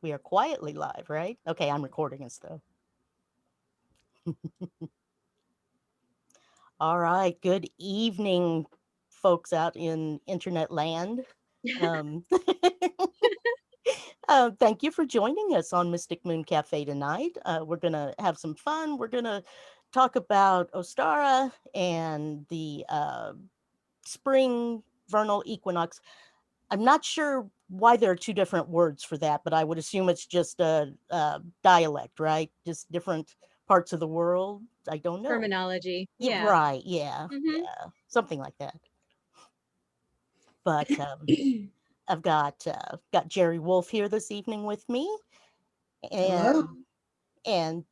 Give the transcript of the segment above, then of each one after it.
We are quietly live, right? Okay, I'm recording us though. All right. Good evening, folks out in internet land. Um, thank you for joining us on Mystic Moon Cafe tonight. We're going to have some fun. We're going to talk about Ostara and the spring vernal equinox. I'm not sure why there are two different words for that, but I would assume it's just a dialect, right? Just different parts of the world. I don't know. Terminology. Yeah, Yeah. right. Yeah, Hmm. yeah, something like that. But I've got Jerry Wolf here this evening with me, Hello. and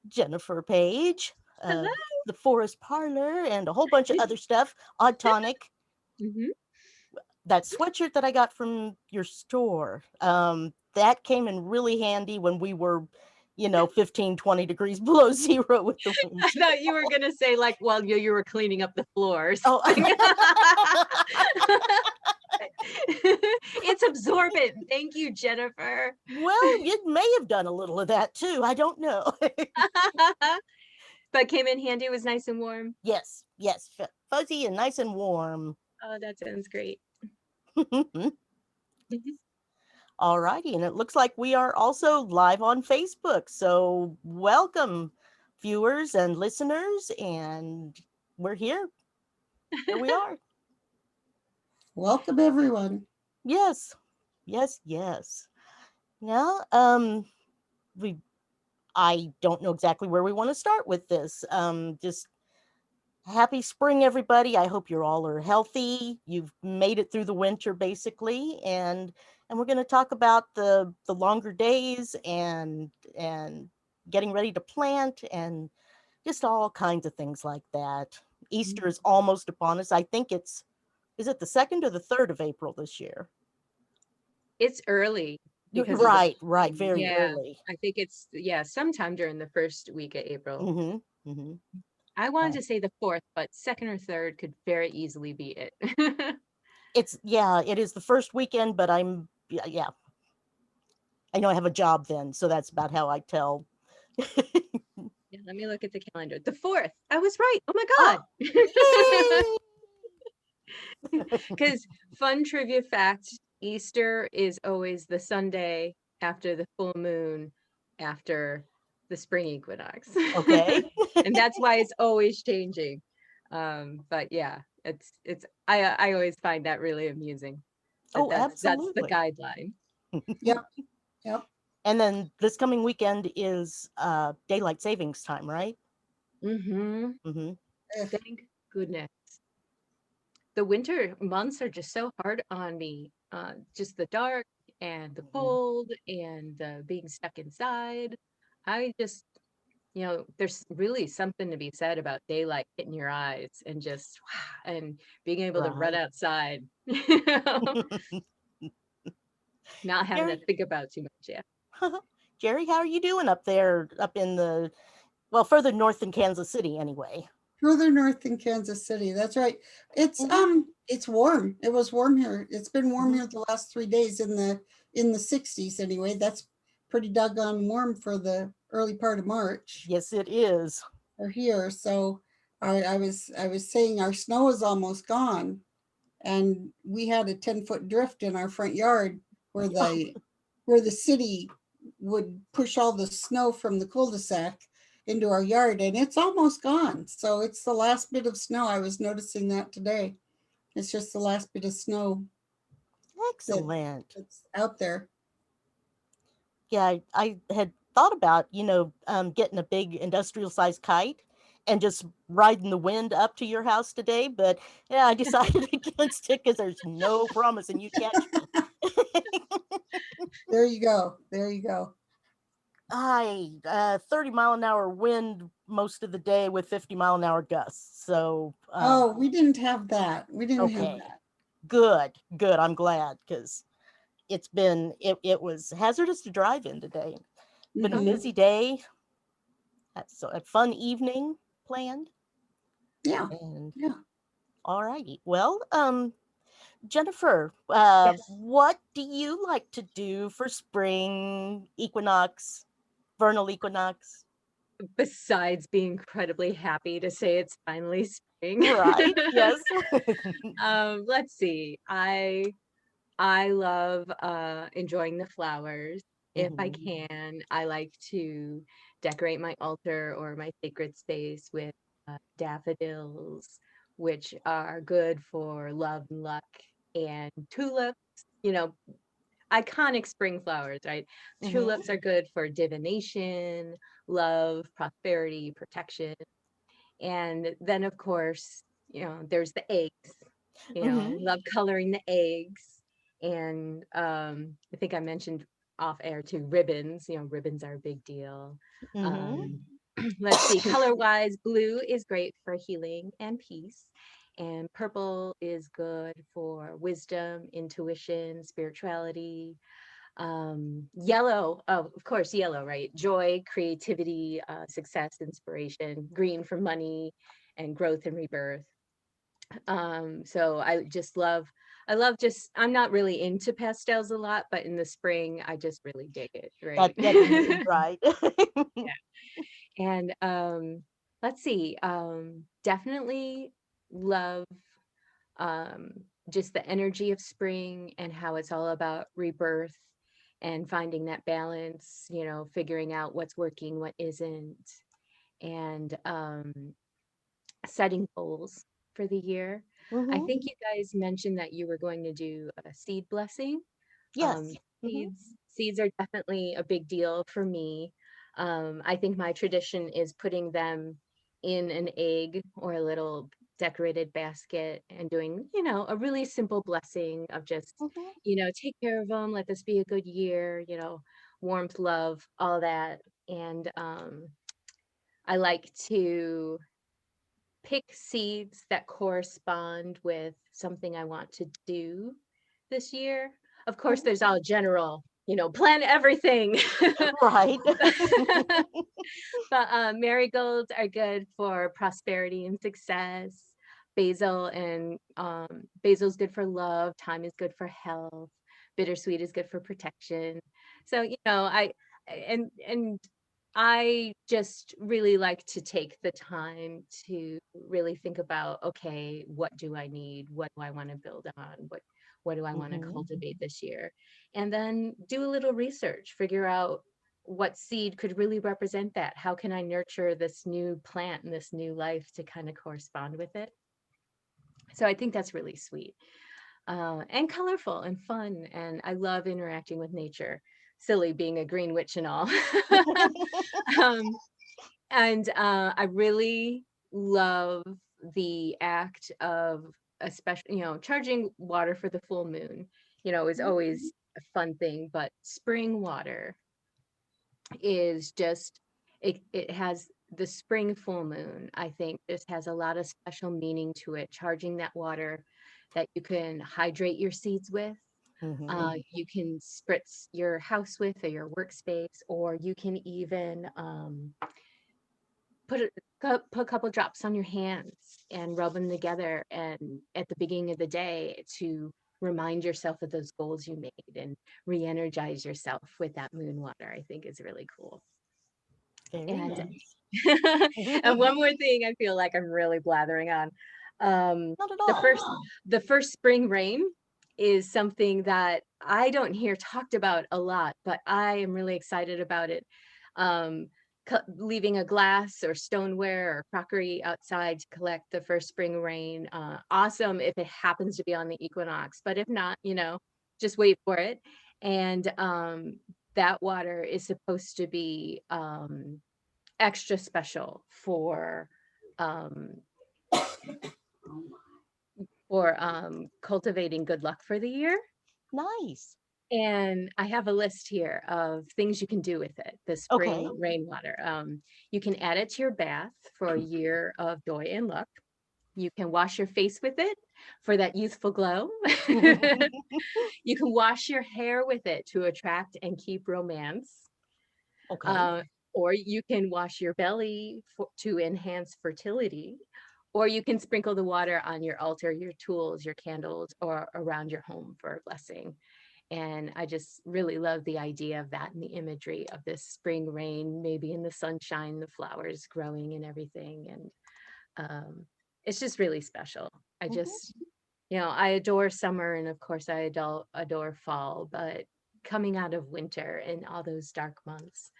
Jennifer Page Hello. of the Forest Parlour and a whole bunch of other stuff. Odd Tonic, Hmm. that sweatshirt that I got from your store, that came in really handy when we were, 15, 20 degrees below zero with the wind I chill. thought you were going to say, like, while you were cleaning up the floor or Oh, something. It's absorbent. Thank you, Jennifer. well, it may have done a little of that too. I don't know. But came in handy. It was nice and warm. Yes, yes, fuzzy and nice and warm. Oh, that sounds great. All righty, and it looks like we are also live on Facebook. So welcome, viewers and listeners, and we're here. Here we are. Welcome, everyone. Yes, yes, yes. Now, we I don't know exactly where we want to start with this. Just happy spring, everybody. I hope you're all are healthy. You've made it through the winter, basically, and we're going to talk about the longer days and getting ready to plant and just all kinds of things like that. Easter is almost upon us. I think is it the 2nd or the 3rd of April this year? It's early because of the Right, right, very yeah. early. I think it's sometime during the first week of April. Mm-hmm. Mm-hmm. I wanted to say the fourth, but second or third could very easily be it. It is the first weekend, but yeah, I know I have a job then, so that's about how I tell. Yeah, let me look at the calendar. The fourth. I was right. Oh Oh, my God. yay! Because fun trivia fact, Easter is always the Sunday after the full moon after the spring equinox. Okay. And that's why it's always changing. But yeah, I always find that really amusing. That Oh, that's the absolutely. guideline. Yep, yep. And then this coming weekend is daylight savings time, right? Mm-hmm. Mm-hmm. Ugh. Thank goodness. The winter months are just so hard on me. Just the dark and the Mm-hmm. cold and being stuck inside. I just, there's really something to be said about daylight hitting your eyes and just, and being able to run Right. outside, not having to Jerry, think about too much. Yeah. Jerry, how are you doing up there, up in well, further north than Kansas City, anyway? Further north than Kansas City. That's right. Mm-hmm. It's warm. It was warm here. It's been warm Mm-hmm. here the last 3 days in the 60s anyway. That's pretty doggone warm for the early part of March Yes, it is. or here. So I was saying our snow is almost gone, and we had a 10-foot drift in our front yard where the city would push all the snow from the cul-de-sac into our yard, and it's almost gone. So it's the last bit of snow. I was noticing that today. It's just the last bit of snow that Excellent. that's out there. Yeah, I had thought about, getting a big industrial sized kite and just riding the wind up to your house today, but yeah, I decided against it because there's no promising you'd catch me. There you go. There you go. 30-mile-an-hour wind most of the day with 50-mile-an-hour gusts. So, Oh, we didn't have that. We didn't have okay, that. good, good. I'm glad because it was hazardous to drive in today. Been a Oh, Hmm. busy day. So a fun evening planned. Yeah, And yeah. all righty. Well, Jennifer, Yes. what do you like to do for spring equinox, vernal equinox? Besides being incredibly happy to say it's finally spring. Right? Yes. Let's see. I love enjoying the flowers. If I Mhm. can, I like to decorate my altar or my sacred space with daffodils, which are good for love and luck, and tulips, you know, iconic spring flowers, right? Mhm. Tulips are good for divination, love, prosperity, protection. And then, of course, there's the eggs. I Mhm. love coloring the eggs. And I think I mentioned off air too, ribbons. Ribbons are a big deal. Mhm. Um, let's see, color wise, blue is great for healing and peace. And purple is good for wisdom, intuition, spirituality. Yellow, oh, of course, yellow, right? Joy, creativity, success, inspiration. Green for money and growth and rebirth. So I love just, I'm not really into pastels a lot, but in the spring I just really dig it, right? That right. And let's see, definitely love um just the energy of spring and how it's all about rebirth and finding that balance, figuring out what's working, what isn't, and setting goals for the year. I Mhm. think you guys mentioned that you were going to do a seed blessing. Um, Yes. Mhm. seeds are definitely a big deal for me. I think my tradition is putting them in an egg or a little decorated basket and doing, a really simple blessing of just, Mhm. take care of them, let this be a good year, warmth, love, all that. And I like to pick seeds that correspond with something I want to do this year. Of course, Mhm. there's all general, plan everything. Right. But marigolds are good for prosperity and success. Basil's good for love. Thyme is good for health. Bittersweet is good for protection. So and I just really like to take the time to really think about, okay, what do I need? What do I want to build on? What do I want to Mhm. cultivate this year? And then do a little research, figure out what seed could really represent that. How can I nurture this new plant and this new life to kind of correspond with it? So I think that's really sweet, and colorful and fun. And I love interacting with nature. Silly being a green witch and all. um, and I really love the act of, especially, charging water for the full moon, is always a fun thing, but spring water is just, it has the spring full moon, I think just has a lot of special meaning to it, charging that water that you can hydrate your seeds with. Mhm. You can spritz your house with or your workspace, or you can even put a couple drops on your hands and rub them together, and at the beginning of the day to remind yourself of those goals you made and re-energize yourself with that moon water, I think is really cool. Very And nice. and one more thing, I feel like I'm really blathering on. Not at The all. first spring rain is something that I don't hear talked about a lot, but I am really excited about it. Um, Leaving a glass or stoneware or crockery outside to collect the first spring rain. Awesome if it happens to be on the equinox, but if not, just wait for it. And that water is supposed to be extra special um, cultivating good luck for the year. Nice. And I have a list here of things you can do with it, the Okay. spring rainwater. You can add it to your bath for a year of joy and luck. You can wash your face with it for that youthful glow. You can wash your hair with it to attract and keep romance. Okay. Uh, or you can wash your belly to enhance fertility. or you can sprinkle the water on your altar, your tools, your candles, or around your home for a blessing. And I just really love the idea of that and the imagery of this spring rain, maybe in the sunshine, the flowers growing and everything. And it's just really special. I Mhm. just, I adore summer, and of course I adore fall, but coming out of winter and all those dark months,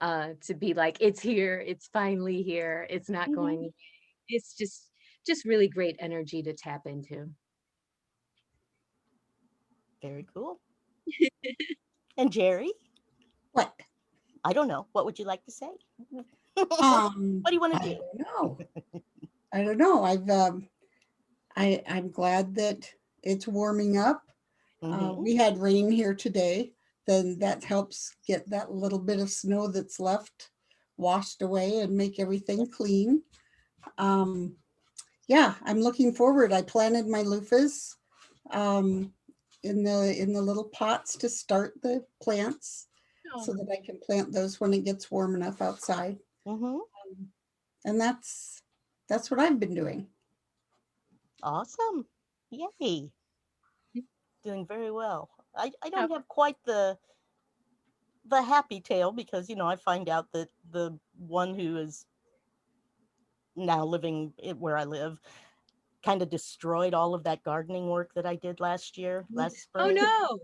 to be like, it's here, it's finally here, it's not going Mhm. away. It's just really great energy to tap into. Very cool. And Jerry, What? I don't know. What would you like to say? What do you want to I do? don't know. I don't know. I'm glad that it's warming up. Hmm. We had rain here today. Then that helps get that little bit of snow that's left washed away and make everything clean. Um, yeah, I'm looking forward. I planted my loofahs um, in the little pots to start the plants, so that I can plant those when it gets warm enough outside. Hmm. And that's what I've been doing. Awesome. Yay. Doing very well. I Oh, don't have quite the happy tale because, I find out that the one who is now living where I live kind of destroyed all of that gardening work that I did last oh spring. no.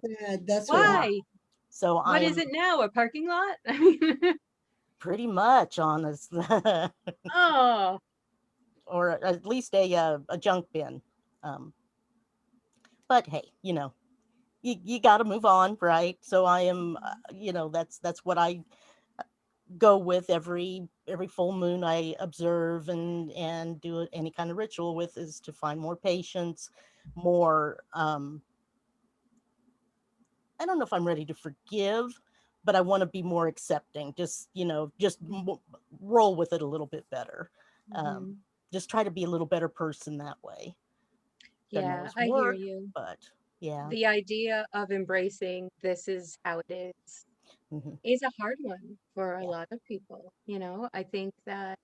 That's what Yeah. happened. Why? So I What is am it now? A parking lot? I mean, pretty much honest, oh, or at least a junk bin. Um, but hey, you got to move on, right? So I am, that's what I go with every full moon. I observe and do any kind of ritual with, is to find more patience, more. I don't know if I'm ready to forgive, but I want to be more accepting. Roll with it a little bit better. Um, mhm. just try to be a little better person that way. Doesn't Yeah, always I hear work, you. but yeah. The idea of embracing this is how it Hmm. is a hard one for a Yeah. lot of people. I think that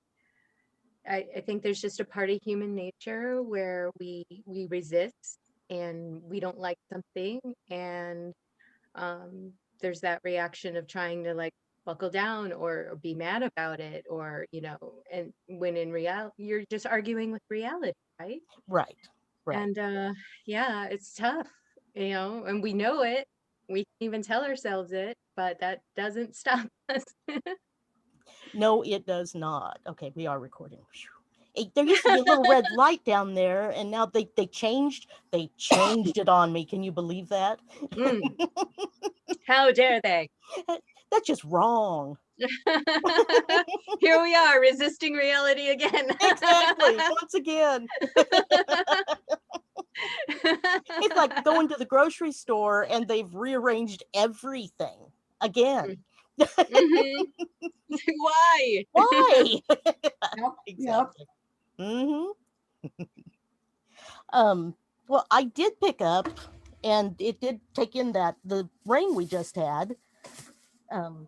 I think there's just a part of human nature where we resist and we don't like something, and there's that reaction of trying to like buckle down or be mad about it, or and when in reality you're just arguing with reality, right? Right. Right. And yeah, it's tough, and we know it. We can even tell ourselves it, but that doesn't stop us. No, it does not. Okay, we are recording. Phew. There used to be a little red light down there, and now they changed it on me. Can you believe that? Mm, how dare they? That's just wrong. Here we are resisting reality again. Exactly. Once again, it's like going to the grocery store and they've rearranged everything again. Mhm. Why? Why? Yep, yep. Exactly. Hmm. Um, well, I did pick up, and it did take in that the rain we just had. Um,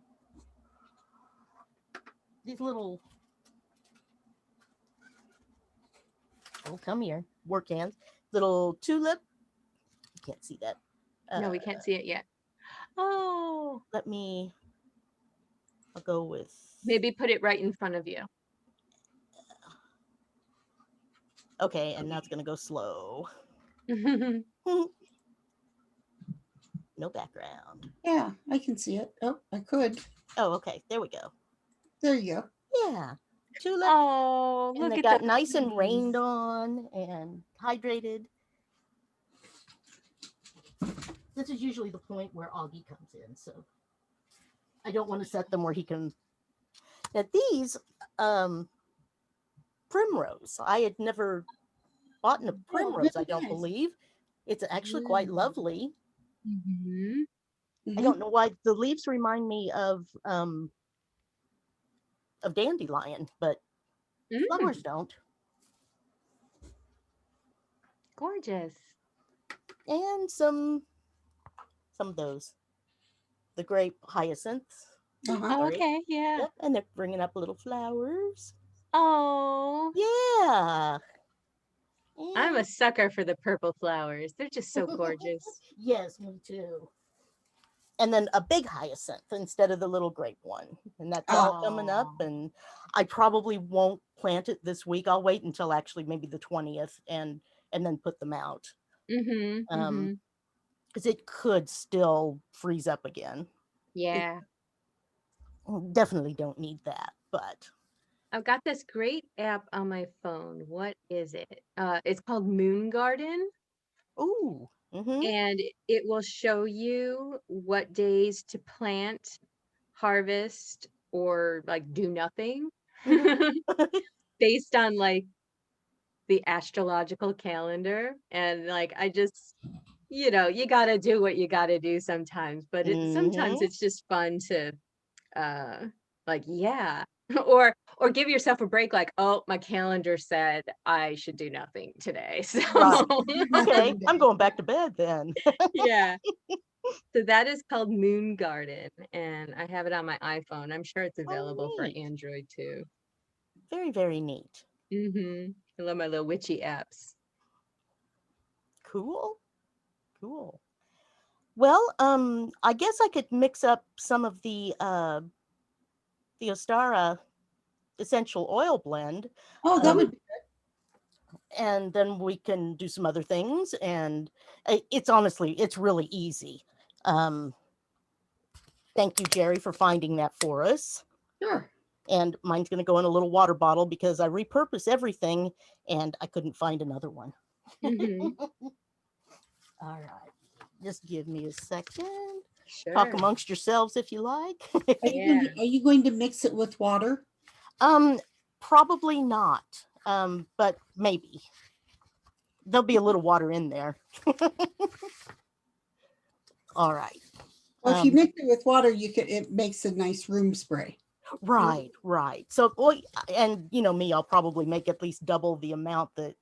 these little, oh, come here, work hands, little tulip. You can't see that. No, Uh, we can't see it yet. Oh, let me. I'll go with. maybe put it right in front of you. Okay, and now it's gonna go slow. No background. Yeah, I can see it. Oh, I could. Oh, okay. There we go. There you go. Yeah, tulip, Oh, and look they at those got nice and rained leaves. on and hydrated. This is usually the point where Augie comes in, so I don't want to set them where he can. Now these um, primrose, I had never bought a Oh, primrose. I very don't nice. believe it's actually quite Mm. lovely. Mhm. I Hmm. don't know why the leaves remind me of dandelion, but flowers Mm, don't. gorgeous. And some of those, the grape hyacinths. Uh-huh. Oh, Sorry. okay, yeah. Yep, and they're bringing up little flowers. Oh, Yeah. I'm Eh, a sucker for the purple flowers. They're just so gorgeous. yes, me too. And then a big hyacinth instead of the little grape one. And that's all coming up. Oh. And I probably won't plant it this week. I'll wait until actually maybe the 20th and then put them out. Mm-hmm. Mm-hmm. Because it could still freeze up again. Yeah. Definitely don't need that, but I've got this great app on my phone. What is it? It's called Moon Garden, ooh, mm-hmm. and it will show you what days to plant, harvest, or like do nothing Mm-hmm. based on like the astrological calendar. And like I just, you got to do what you got to do sometimes, but sometimes Mm-hmm. it's just fun to uh like yeah or give yourself a break like oh my calendar said I should do nothing today so Right. Okay, Nothing I'm day. going back to bed then. yeah, so that is called Moon Garden and I have it on my iPhone. I'm sure it's Oh, available for neat. Android too. Very, very neat. I love my little witchy apps. Cool. Cool. Well, I guess I could mix up some of the Ostara essential oil blend. Oh, that Um, would be and then we can do some other things. And it's honestly, it's really easy. Um, thank you, Jerry, for finding that for us. sure. And mine's going to go in a little water bottle because I repurpose everything and I couldn't find another one. Mm-hmm. All right. Just give me a second. Talk Sure. amongst yourselves if you like. Yeah. Are you going to mix it with water? um, probably not. But maybe. There'll be a little water in there. All right. Well, if you Um, mix it with water, it makes a nice room spray. right, right. So, well, and you know me, I'll probably make at least double the amount that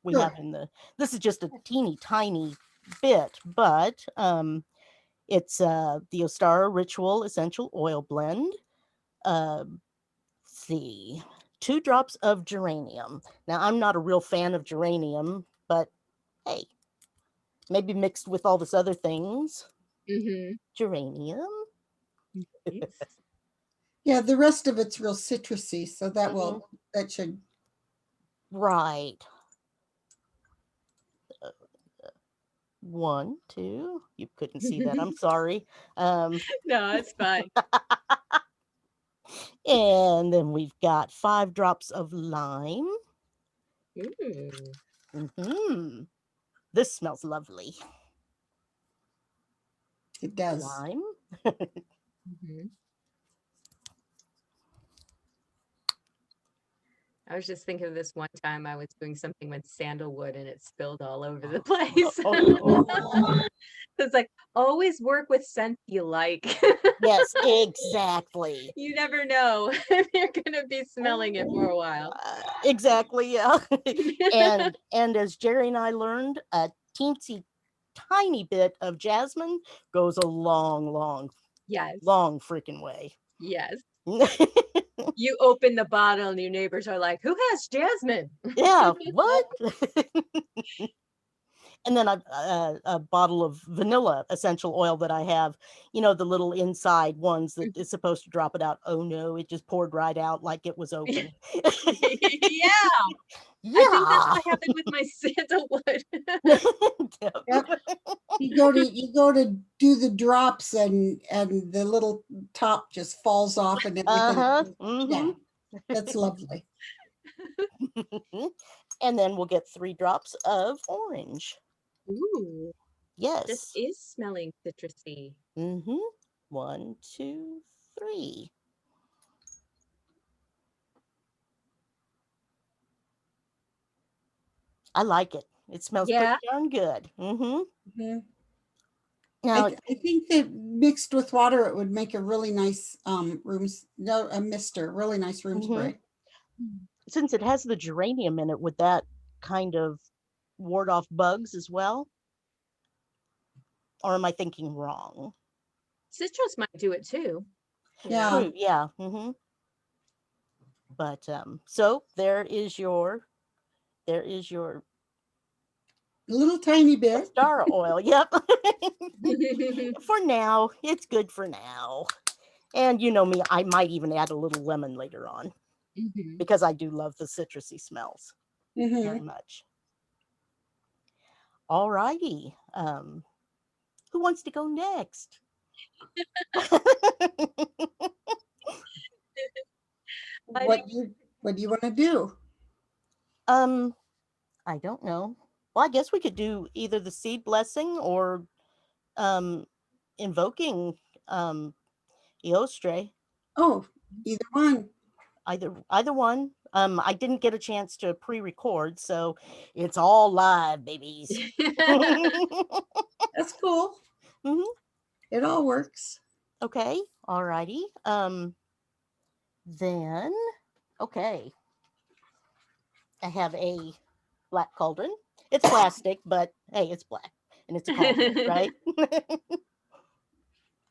we have Sure. in the. This is just a teeny tiny bit, but it's the Ostara Ritual Essential Oil Blend. Let's see, 2 drops of geranium. Now, I'm not a real fan of geranium, but hey, maybe mixed with all this other things. Mm-hmm. Geranium. Nice. Yeah, the rest of it's real citrusy, so Mhm. that should. Right. One, two. You couldn't see that. I'm sorry. No, it's fine. And then we've got 5 drops of lime. Ooh. Hmm. This smells lovely. It does. Lime. Mhm. I was just thinking of this one time I was doing something with sandalwood and it spilled all over the place. Oh no. It's like always work with scents you like. Yes, exactly. You never know if you're gonna be smelling it for a while. Exactly, yeah. And as Jerry and I learned, a teensy tiny bit of jasmine goes a long, long, Yes, long freaking way. yes. You open the bottle and your neighbors are like, "Who has jasmine?" Yeah, what? And then a bottle of vanilla essential oil that I have, you know, the little inside ones that is supposed to drop it out. Oh no, it just poured right out like it was open. Yeah, I think that's Yeah. what happened with my sandalwood. Yep. You go to do the drops and the little top just falls off and everything. Uh-huh. Yeah, Mm-hmm. that's lovely. And then we'll get 3 drops of orange. Ooh, this Yes. is smelling citrusy. Mm-hmm. One, two, three. I like it. It smells pretty Yeah. darn good. Mm-hmm. Mhm. Now, I think that mixed with water, it would make a really nice no, a mister, really nice room mhm. spray. Since it has the geranium in it, would that kind of ward off bugs as well? Or am I thinking wrong? Citrus might do it too, you know? Yeah. True, yeah. But so there is your A little tiny bit. Ostara oil. Yep. For now, it's good for now. And you know me, I might even add a little lemon later on Mhm. because I do love the citrusy smells very Mm-hmm. much. All righty. Who wants to go next? Why don't What do you want to do? um, I don't know. Well, I guess we could do either the seed blessing or um invoking um Eostre. Oh, either one. Either one. I didn't get a chance to pre-record, so it's all live, babies. That's cool. Mhm. It all works. Okay. All righty. Then okay. I have a black cauldron. It's plastic, but hey, it's black and it's a cauldron, right?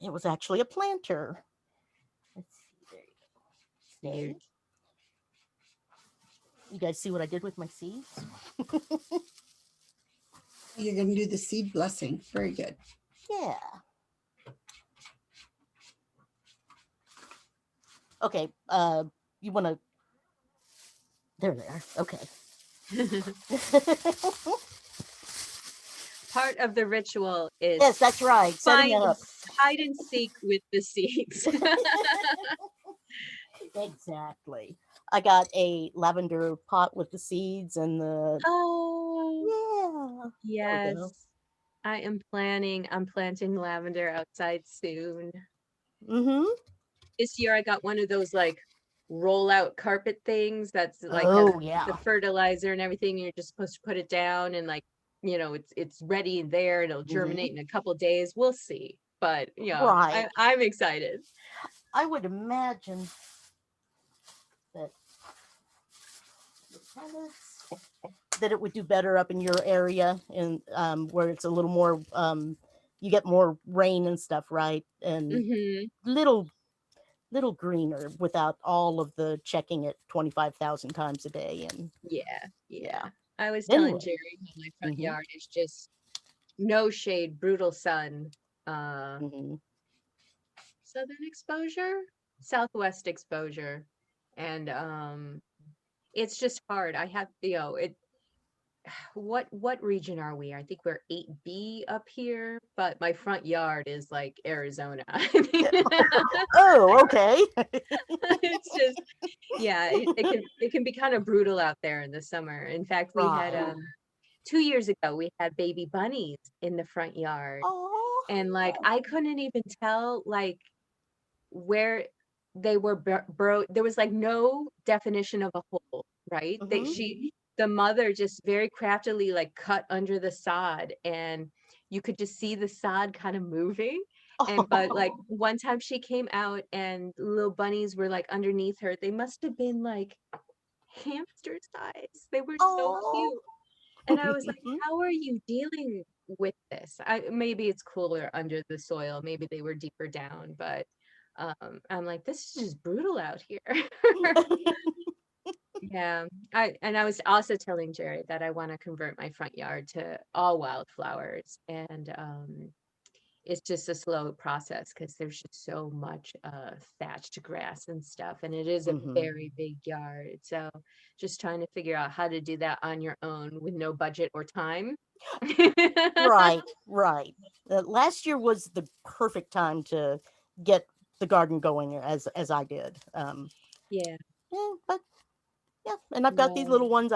It was actually a planter. Let's see. There you go. Stay. Cute. You guys see what I did with my seeds? You're going to do the seed blessing. Very good. Yeah. Okay. You want to? There they are. Okay. Part of the ritual is Yes, that's right. Setting up. hide and seek with the seeds. Exactly. I got a lavender pot with the seeds and the Oh, yeah. There we go. yes. I'm planting lavender outside soon. Mm-hmm. This year I got one of those like roll out carpet things that's like has Oh yeah. the fertilizer and everything. You're just supposed to put it down and like, it's ready there and it'll germinate in a couple days. We'll see. But Right. I'm excited. I would imagine that that it would do better up in your area and where it's a little more you get more rain and stuff, right? And Hmm. little greener without all of the checking it 25,000 times a day and Yeah, yeah. yeah. I was telling Anyway. Jerry how my front Mm-hmm. yard is just no shade, brutal sun, uh, Mm-hmm. southern exposure, southwest exposure, and it's just hard. I have, it. What region are we? I think we're 8B up here, but my front yard is like Arizona. I mean, Oh, okay. it's just yeah, it can be kind of brutal out there in the summer. In fact, we had Right. 2 years ago we had baby bunnies in the front yard, Oh. and like I couldn't even tell like where they were there was like no definition of a hole, right? They Mm-hmm. she the mother just very craftily like cut under the sod, and you could just see the sod kind of moving. And but like Oh. one time she came out and little bunnies were like underneath her. They must have been like hamster size. They were so Oh. cute. And I was like, how are you dealing with this? Maybe it's cooler under the soil. Maybe they were deeper down, but I'm like, this is just brutal out here. Yeah. I was also telling Jerry that I want to convert my front yard to all wildflowers. And it's just a slow process because there's just so much thatched grass and stuff. And it is a Mm-hmm. very big yard. So just trying to figure out how to do that on your own with no budget or time. Right, right. Last year was the perfect time to get the garden going as I did. Yeah. Yeah, but yeah, and I've got these No. little ones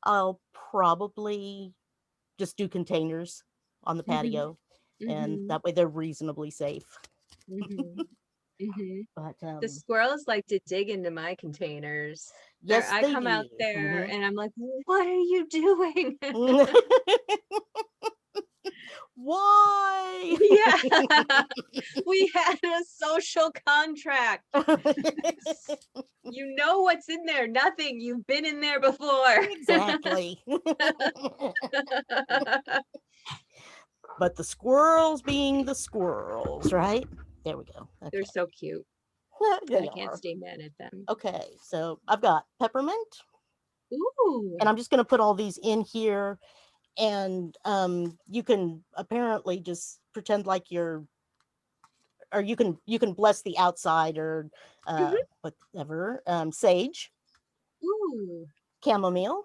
I'll probably just do containers on the Mhm. patio, and Mhm. that way they're reasonably safe. Mhm. Mhm. But The squirrels like to dig into my containers. yes, I they come out do. there Mhm. and I'm like, what are you doing? Why? Yeah. We had a social contract. You know what's in there. Nothing. You've been in there before. Exactly. But the squirrels being the squirrels, right? There we go. They're Okay. so cute. They I can't are. stay mad at them. Okay, so I've got peppermint, Ooh. and I'm just going to put all these in here. and you can apparently just pretend like you're, or you can bless the outside, or Mhm. whatever, sage, Ooh. chamomile,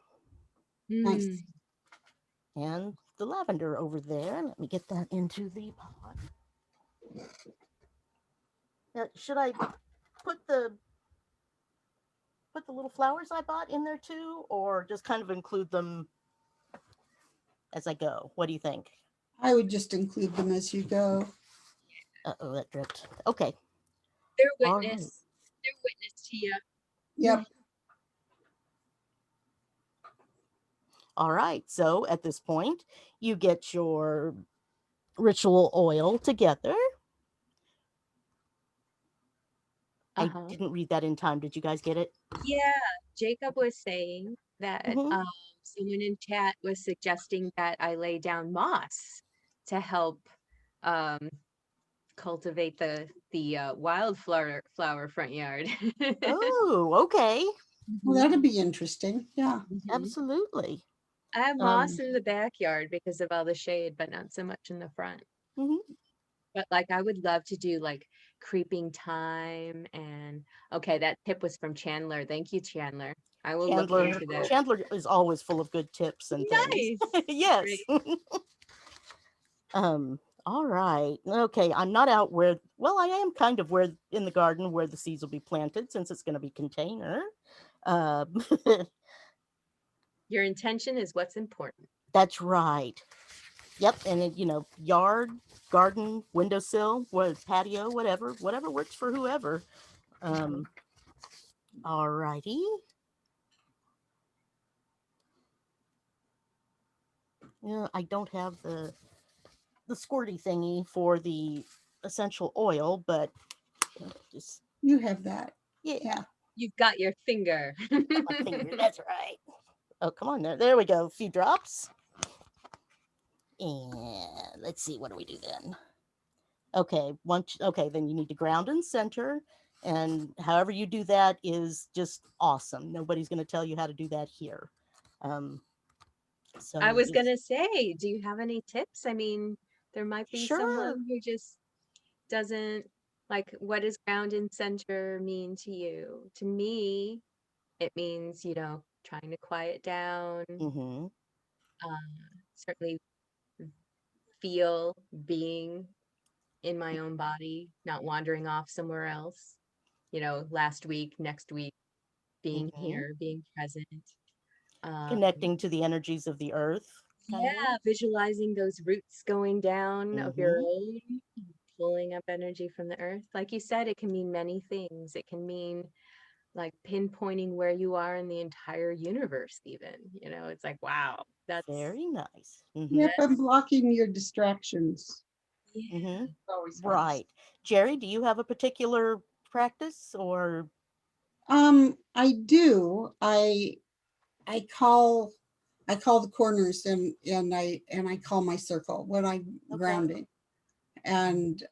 Nice. Mm. and the lavender over there. Let me get that into the pot. Now, should I put the put the little flowers I bought in there too, or just kind of include them as I go? What do you think? I would just include them as you go. Oh, that dripped. Okay. They're All right. witness. They're witness to you. Yep. All right. So at this point, you get your ritual oil together. I Uh-huh. didn't read that in time. Did you guys get it? Yeah, Jacob was saying that Hmm. someone in chat was suggesting that I lay down moss to help um, cultivate the wildflower flower front yard. Oh, okay. Well, Mhm, that'd be interesting. Yeah. mhm. Absolutely. I have moss Um, in the backyard because of all the shade, but not so much in the front. mhm. But like I would love to do like creeping thyme and okay, that tip was from Chandler. Thank you, Chandler. I will look Chandler into that. Chandler is always full of good tips and things. Nice. Yes. Great. All right. Okay, I'm not out where, well, I am kind of where in the garden where the seeds will be planted, since it's going to be container. Um, Your intention is what's important. that's right. Yep, and it, yard, garden, windowsill, what, patio, whatever works for whoever. Mhm. Um, all righty. Yeah, I don't have the squirty thingy for the essential oil, but just, You have that. yeah, Yeah. You've got your finger. got my finger. That's right. Oh, come on there. There we go. A few drops. And let's see, what do we do then? Okay, okay, then you need to ground and center. And however you do that is just awesome. Nobody's going to tell you how to do that here. Um, I so was just gonna say, do you have any tips? I mean, there might be sure. someone who just doesn't like what does ground and center mean to you? To me, it means, trying to quiet down, Hmm. certainly feel being in my own body, not wandering off somewhere else. Last week, next week, being Hmm. here, being present. Um, Connecting to the energies of the earth, kind of. yeah, visualizing those roots going down of your Hmm. own, pulling up energy from the earth. Like you said, it can mean many things. It can mean like pinpointing where you are in the entire universe, even. It's like, wow, Very nice. Hmm. Yep. And that's, blocking your distractions. yeah. Hmm. Always helps. Right. Jerry, do you have a particular practice or? I do. I call the corners and I call my circle when I'm Okay. grounding. And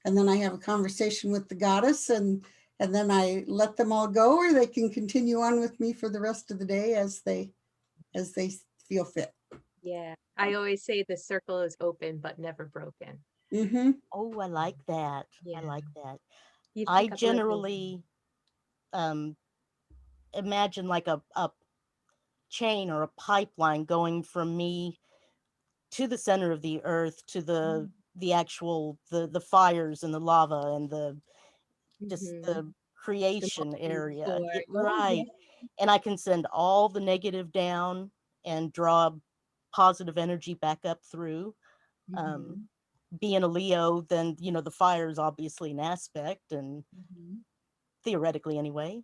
then I have a conversation with the goddess and then I let them all go or they can continue on with me for the rest of the day as they feel fit. Yeah. I always say the circle is open but never broken. Mm-hmm. Oh, I like that. I Yeah. like that. You I pick up little things. generally um, imagine like a chain or a pipeline going from me to the center of the earth to the actual the fires and the lava and the just Mm-hmm. the The creation molten area. core. Yeah, yeah. Right. And I can send all the negative down and draw positive energy back up through. Um, Mm-hmm. being a Leo, then the fire is obviously an aspect, and Mm-hmm. theoretically anyway.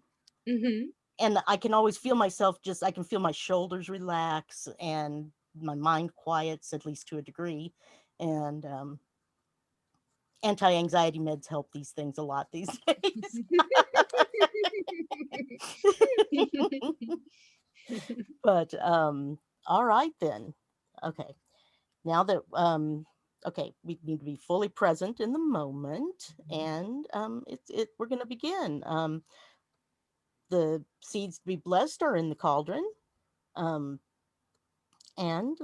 Mm-hmm. And I can always feel myself, just I can feel my shoulders relax and my mind quiets, at least to a degree. And anti-anxiety meds help these things a lot these days. But all right then. Okay. Now that okay, we need to be fully present in the moment, and we're going to begin. The seeds to be blessed are in the cauldron. Um, and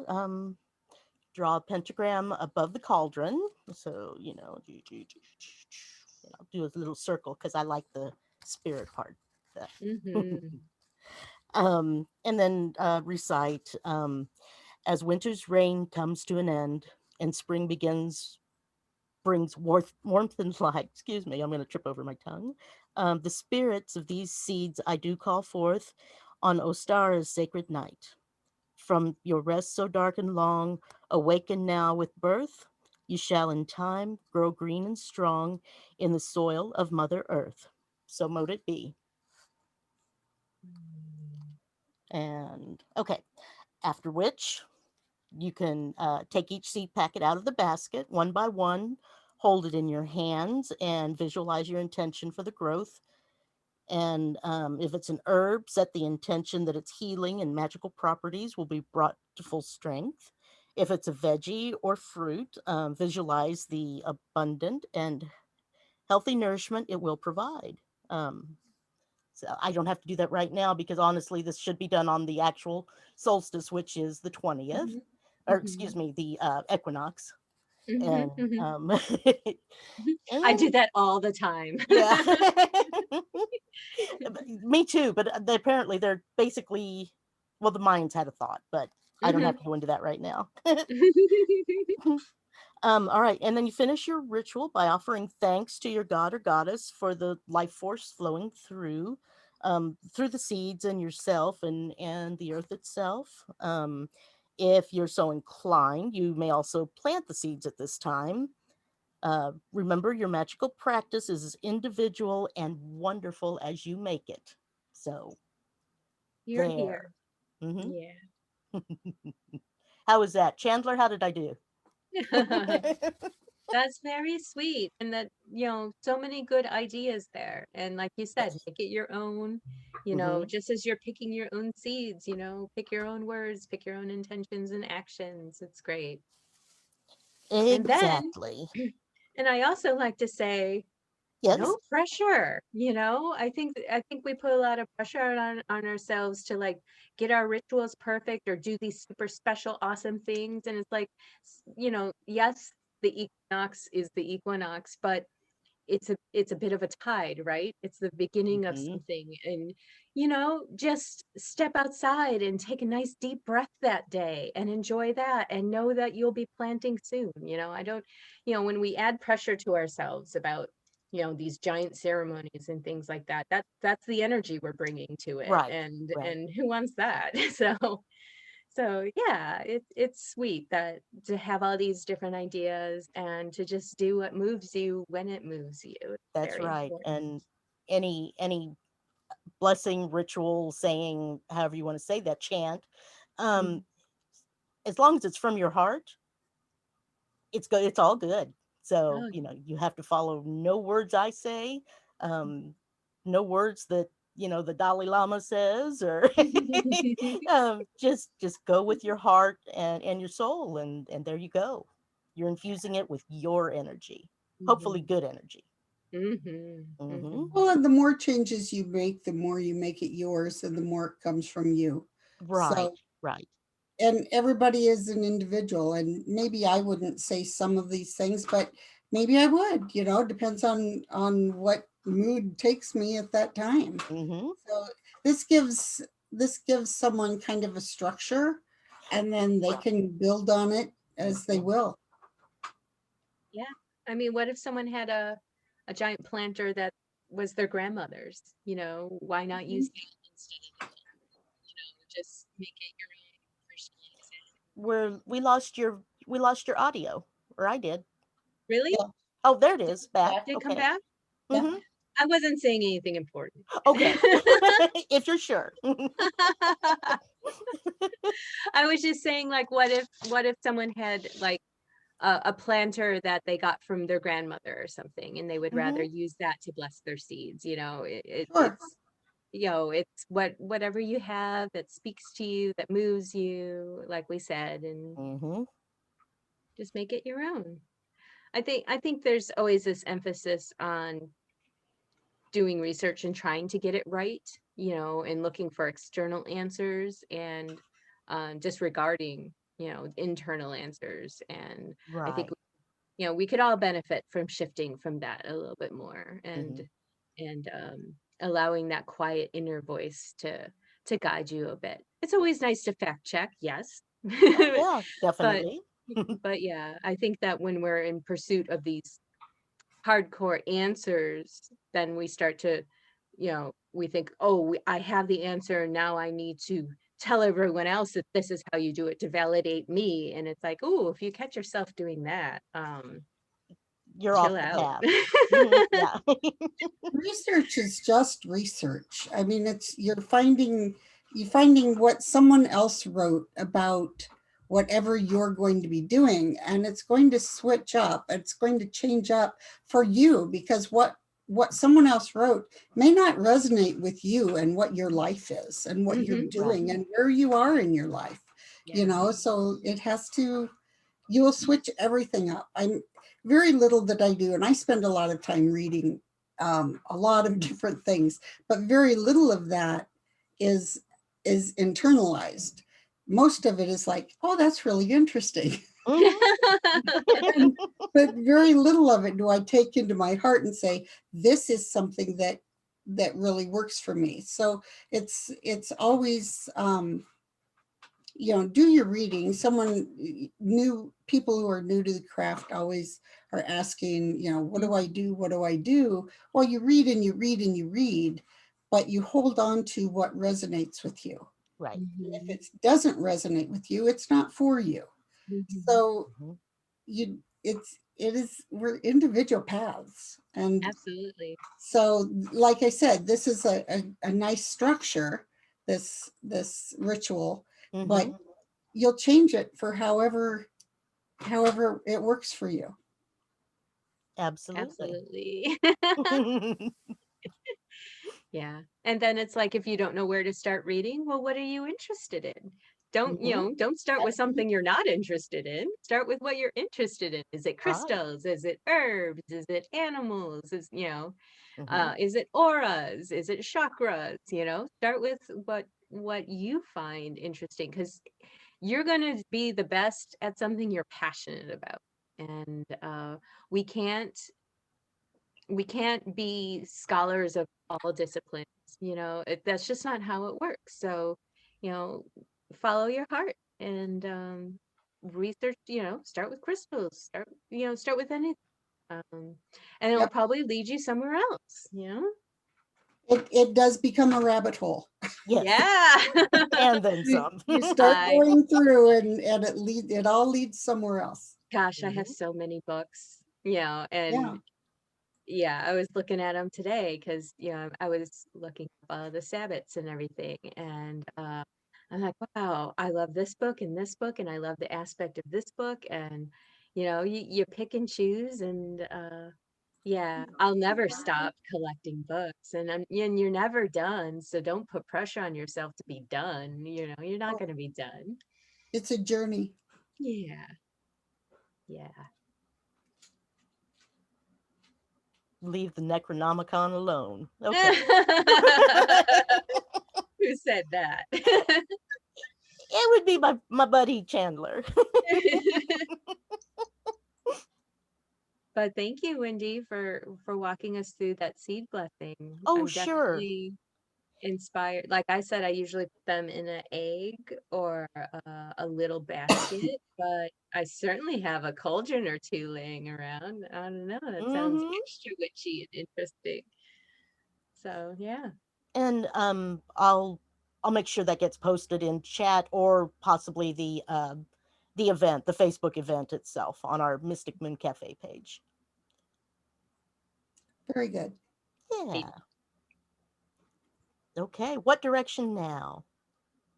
draw a pentagram above the cauldron. So, do a little circle because I like the spirit part. Mm-hmm. And then recite, as winter's rain comes to an end and spring begins, brings warmth and light. Excuse me, I'm going to trip over my tongue. The spirits of these seeds I do call forth on Ostara's sacred night. From your rest so dark and long, awaken now with birth. You shall in time grow green and strong in the soil of Mother Earth. So mote it be. And okay, after which you can take each seed packet out of the basket one by one, hold it in your hands, and visualize your intention for the growth. And if it's an herb, set the intention that its healing and magical properties will be brought to full strength. If it's a veggie or fruit, visualize the abundant and healthy nourishment it will provide. Um, so I don't have to do that right now because honestly, this should be done on the actual solstice, which is the 20th, Mm-hmm. or Mm-hmm. excuse me, the equinox. Mm-hmm. And Mm-hmm. I and do that all the time. yeah, me too. But apparently they're basically, well, the Mayans had a thought, but I don't Mm-hmm. have to go into that right now. All right, and then you finish your ritual by offering thanks to your god or goddess for the life force flowing through the seeds and yourself and the earth itself. If you're so inclined, you may also plant the seeds at this time. Remember, your magical practice is as individual and wonderful as you make it. So You're there. here. Hmm. Yeah. How was that, Chandler? How did I do? That's very sweet. And that, so many good ideas there. And like you said, Yes. make it your own, Hmm. just as you're picking your own seeds, pick your own words, pick your own intentions and actions. It's great. And then, Exactly. and I also like to say, Yes. no pressure. I think we put a lot of pressure on ourselves to like get our rituals perfect or do these super special awesome things, and it's like, yes, the equinox is the equinox, but it's a bit of a tide, right? It's the beginning of Hmm. something. And just step outside and take a nice deep breath that day and enjoy that, and know that you'll be planting soon. I don't, when we add pressure to ourselves about these giant ceremonies and things like that, that's the energy we're bringing to it, Right. Right. and who wants that? So yeah, it's sweet that to have all these different ideas and to just do what moves you when it moves you. It's That's very right. important. And any blessing, ritual, saying, however you want to say that, chant, um, Mhm. as long as it's from your heart, it's good. It's all good. So Oh, you have to follow no words I say, um, no words that the Dalai Lama says, or yeah. just go with your heart and your soul, and there you go. You're infusing it with your energy, hopefully Mhm. good energy. Mhm. Hmm. Mhm. Well, and the more changes you make, the more you make it yours and the more it comes from you. Right, So, right. and everybody is an individual, and maybe I wouldn't say some of these things, but maybe I would, depends on what mood takes me at that time. Hmm. So this gives this gives someone kind of a structure, and then they Right. can build on it as they will. Yeah. I mean, what if someone had a giant planter that was their grandmother's? Why not use Mhm. that instead of the planter? Just make it your own personalization. We lost your audio, or I did. Really? Yeah, Oh, there it is, back. back. Did it come Okay. back? Yeah. Hmm. I wasn't saying anything important. Okay. If you're sure. I was just saying, like, what if someone had like a planter that they got from their grandmother or something, and they would rather Hmm. use that to bless their seeds. Sure. It's whatever you have that speaks to you, that moves you, like we said, and Hmm. just make it your own. I think there's always this emphasis on doing research and trying to get it right, and looking for external answers. And disregarding, internal answers. And I think, Right. we could all benefit from shifting from that a little bit more, Hmm. and allowing that quiet inner voice to guide you a bit. It's always nice to fact check, yes. Oh yeah, but definitely. but yeah, I think that when we're in pursuit of these hardcore answers, then we start to, we think, oh, I have the answer. Now I need to tell everyone else that this is how you do it to validate me. And it's like, oh, if you catch yourself doing that, You're chill off the out. path. Hmm. Yeah. Research is just research. I mean, it's you're finding what someone else wrote about whatever you're going to be doing, and it's going to switch up. It's going to change up for you because what someone else wrote may not resonate with you and what your life is and what you're Hmm. Right. doing and where you are in your life. Yeah. So it has to, you will switch everything up. I'm very little that I do, and I spend a lot of time reading a lot of different things, but very little of that is internalized. Most of it is like, oh, that's really interesting. Hmm. And, but very little of it do I take into my heart and say, this is something that really works for me. So it's always do your reading. Someone new, people who are new to the craft always are asking, what do I do? What do I do? Well, you read and you read and you read, but you hold on to what resonates with you. Right. And if Hmm. it doesn't resonate with you, it's not for you. Hmm. So Hmm. we're individual paths. And Absolutely. so, like I said, this is a nice structure, this ritual, but Hmm. you'll change it for however it works for you. Absolutely. Absolutely. Yeah. And then it's like, if you don't know where to start reading, well, what are you interested in? Mhm. Don't start with something you're not interested in. Start with what you're interested in. Is it Right. crystals? Is it herbs? Is it animals? Hmm. Is it auras? Is it chakras? Start with what you find interesting, because you're going to be the best at something you're passionate about. And we can't we can't be scholars of all disciplines. That's just not how it works. So, you know follow your heart, and research. Start with crystals, start with anything, um, and it'll Yep. probably lead you somewhere else. It does become a rabbit hole. Yes. Yeah. And then You, some. you start I going through and it all leads somewhere else. Gosh, I have Hmm. so many books, Yeah. and yeah, I was looking at them today because, I was looking up the Sabbats and everything. And I'm like, wow, I love this book and this book, and I love the aspect of this book. And, you pick and choose. And yeah, I'll never stop collecting books. And you're never done. So don't put pressure on yourself to be done. You're not Oh, going to be done. it's a journey. Yeah. Yeah. Leave the Necronomicon alone. Okay. Who said that? It would be my buddy Chandler. But thank you, Wendy, for walking us through that seed blessing. Oh, I'm sure. definitely inspired. Like I said, I usually put them in an egg or a little basket, but I certainly have a cauldron or two laying around. I don't know. That sounds Hmm. extra witchy and interesting. So yeah. And I'll make sure that gets posted in chat or possibly the event, the Facebook event itself on our Mystic Moon Cafe page. Very good. Hey. Yeah. Okay. What direction now?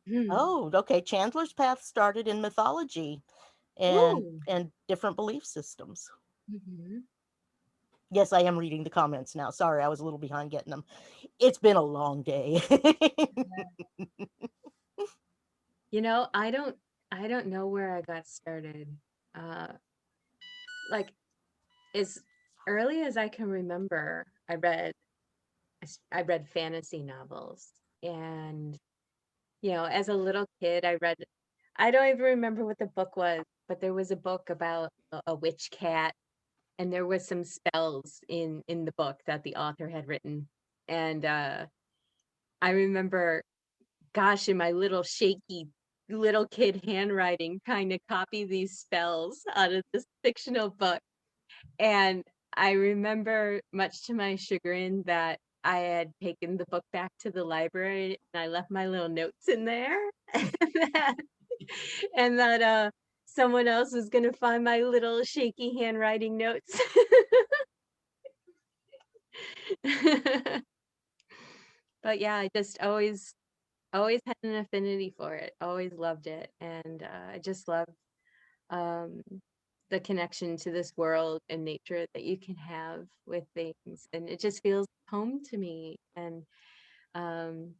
Hmm. Oh, okay. Chandler's path started in mythology and Ooh. different belief systems. Hmm. Yes, I am reading the comments now. Sorry, I was a little behind getting them. It's been a long day. I don't know where I got started. Uh, like as early as I can remember, I read fantasy novels, and as a little kid, I don't even remember what the book was, but there was a book about a witch cat, and there was some spells in the book that the author had written. And I remember, gosh, in my little shaky little kid handwriting, trying to copy these spells out of this fictional book. And I remember, much to my chagrin, that I had taken the book back to the library and I left my little notes in there. And that someone else was going to find my little shaky handwriting notes. But yeah, I just always had an affinity for it, always loved it. And I just love um, the connection to this world and nature that you can have with things. And it just feels home to me. And um,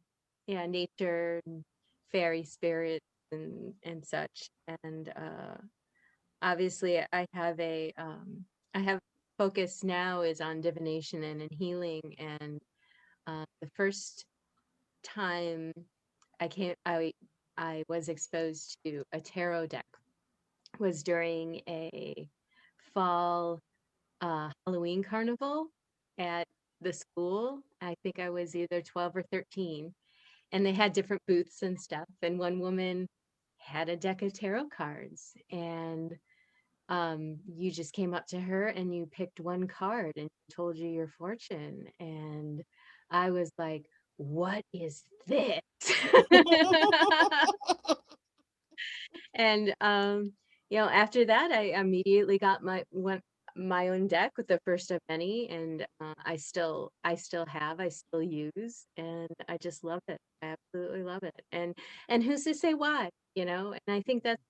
yeah, nature and fairy spirits and such. And obviously I have focus now is on divination and in healing. And the first time I came I was exposed to a tarot deck was during a fall Halloween carnival at the school. I think I was either 12 or 13, and they had different booths and stuff. And one woman had a deck of tarot cards, and you just came up to her and you picked one card and told you your fortune. And I was like, what is this? And after that, I immediately got my own deck with the first of many, and I still use, and I just love it. I absolutely love it. And who's to say why? And I think that's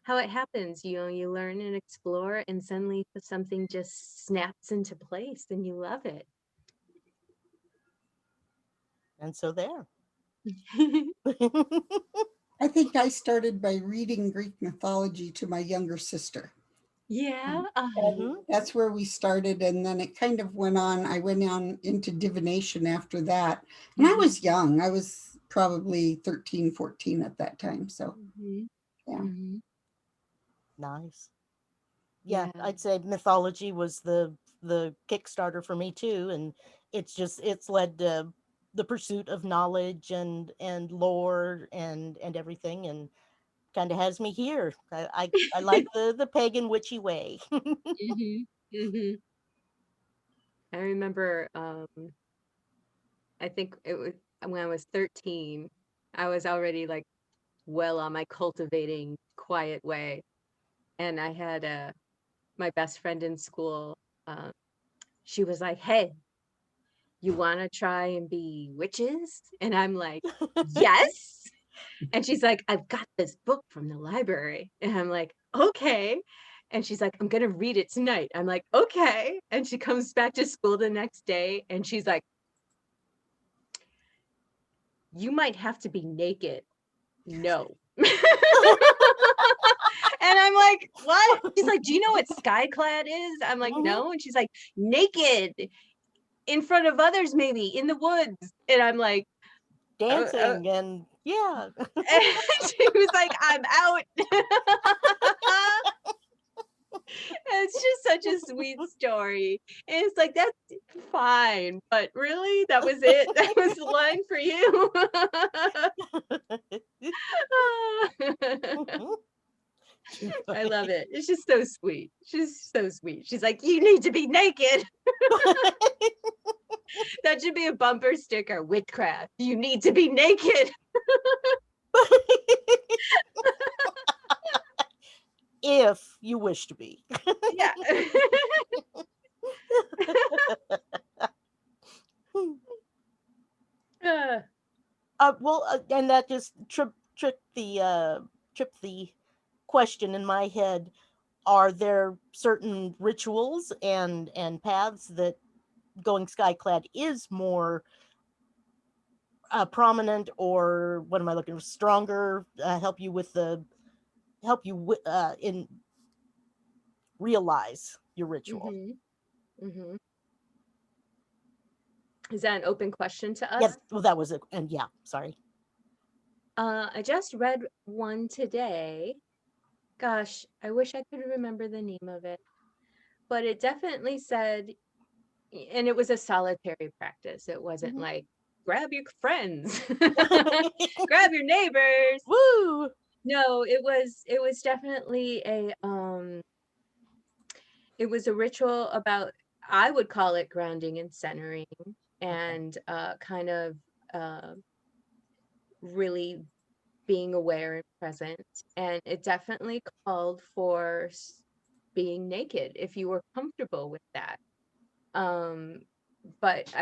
how it happens. You learn and explore, and suddenly something just snaps into place, and you love it. And so there. I think I started by reading Greek mythology to my younger sister. Yeah. And that's where we started. And then it kind of went on. I went on into divination after that. And I was young. I was probably 13, 14 at that time. So, yeah. Nice. Yeah, Yeah. I'd say mythology was the Kickstarter for me too, and it's led to the pursuit of knowledge and lore and everything, and kind of has me here. I like the pagan witchy way. I remember I think it was when I was 13, I was already like well on my cultivating quiet way. And I had my best friend in school. Um, she was like, "Hey, you want to try and be witches?" And I'm like, "Yes." And she's like, "I've got this book from the library." And I'm like, "Okay." And she's like, "I'm going to read it tonight." I'm like, "Okay." And she comes back to school the next day and she's like, "You might have to be naked." No. And I'm like, "What?" She's like, "Do you know what skyclad is?" I'm like, "No." And she's like, "Naked in front of others, maybe in the woods." And I'm like, Dancing and yeah. and she was like, "I'm out." It's just such a sweet story. And it's like, that's fine. But really, that was it? That was the line for you? I love it. It's just so sweet. She's so sweet. She's like, "You need to be naked." That should be a bumper sticker. Witchcraft. You need to be naked. If you wish to be. Yeah. And that just tripped the question in my head. Are there certain rituals and paths that going skyclad is more prominent, or what am I looking for? Stronger, help you in realize your ritual. Is that an open question to Yeah, us? well, that was it. And yeah, sorry. I just read one today. Gosh, I wish I could remember the name of it, but it definitely said, and it was a solitary practice. It wasn't Mhm. like grab your friends, grab your neighbors. Woo! No, it was definitely it was a ritual about, I would call it grounding and centering, Okay. and kind of uh, really being aware and present. And it definitely called for being naked if you were comfortable with that. Um, but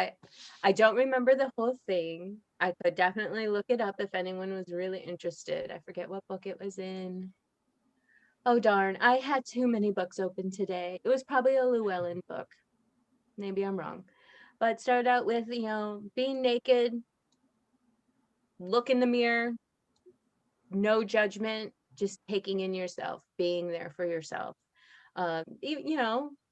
I don't remember the whole thing. I could definitely look it up if anyone was really interested. I forget what book it was in. Oh darn, I had too many books open today. It was probably a Llewellyn book. Maybe I'm wrong. But start out with, being naked, look in the mirror, no judgment, just taking in yourself, being there for yourself.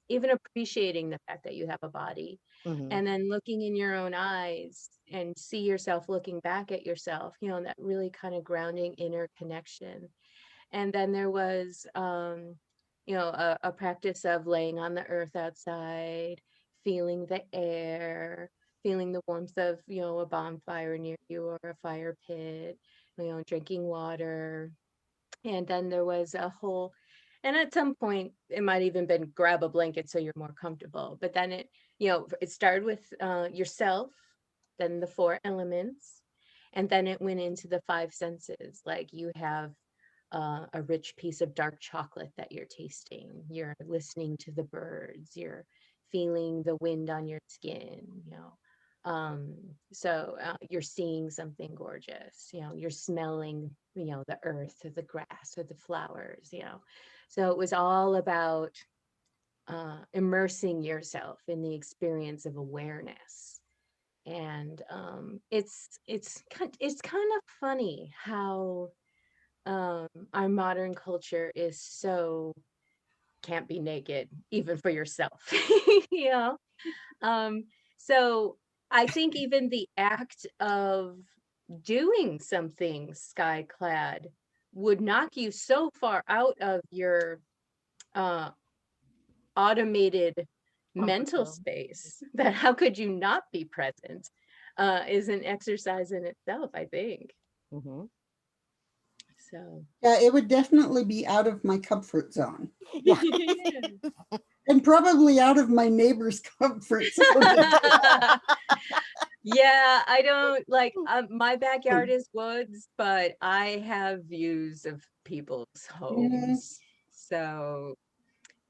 Even appreciating the fact that you have a body, Hmm. and then looking in your own eyes and see yourself looking back at yourself, that really kind of grounding inner connection. And then there was, a practice of laying on the earth outside, feeling the air, feeling the warmth of, a bonfire near you or a fire pit, drinking water. And then there was a whole, and at some point it might even been grab a blanket so you're more comfortable. But then it started with yourself, then the four elements, and then it went into the five senses. Like you have a rich piece of dark chocolate that you're tasting. You're listening to the birds. You're feeling the wind on your skin. Um, so you're seeing something gorgeous. You're smelling, the earth or the grass or the flowers. So it was all about immersing yourself in the experience of awareness. And it's kind of funny how our modern culture is so can't be naked even for yourself. you know um so I think even the act of doing something sky clad would knock you so far out of your uh automated Comfort mental zone. space that how could you not be present, is an exercise in itself, I think. Hmm. So Yeah, it would definitely be out of my comfort zone Yeah. and probably out of my neighbor's comfort zone. Yeah, I don't like, my backyard is woods, but I have views of people's Mhm. homes. So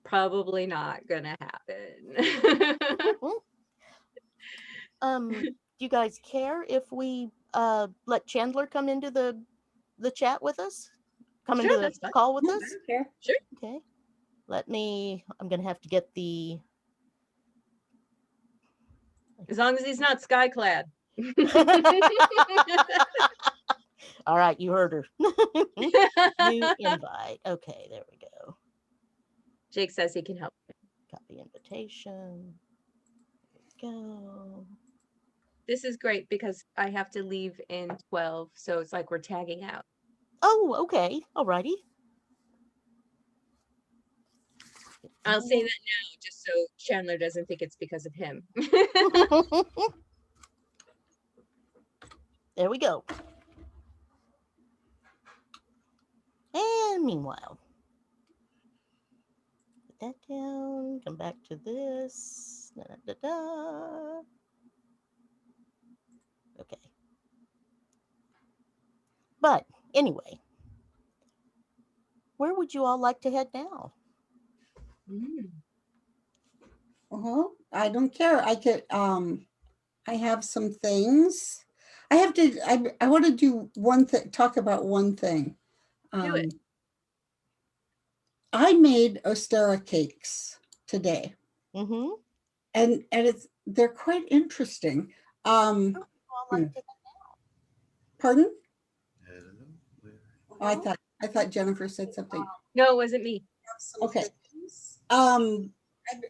probably not gonna happen. Do you guys care if we let Chandler come into the chat with us? Come into Sure, the that's fine. call with No, I us? don't care. Sure. Okay. I'm gonna have to get the As long as he's not sky clad. All right, you heard her. New invite. Okay, there we go. Jake says he can help. Copy invitation. Go. This is great because I have to leave in 12, so it's like we're tagging out. Oh, okay. Alrighty. I'll say that now just so Chandler doesn't think it's because of him. There we go. And meanwhile, put that down. Come back to this. Da, da, da, da. Okay. But anyway, where would you all like to head now? I don't care. I have some things. I want to do one thing, talk about one thing. Do it. I made Ostara cakes today, Mm-hmm. and they're quite interesting. Um, Where would you all like to head Pardon? Oh, now? I thought Jennifer said something. No, it wasn't me. Okay. Um,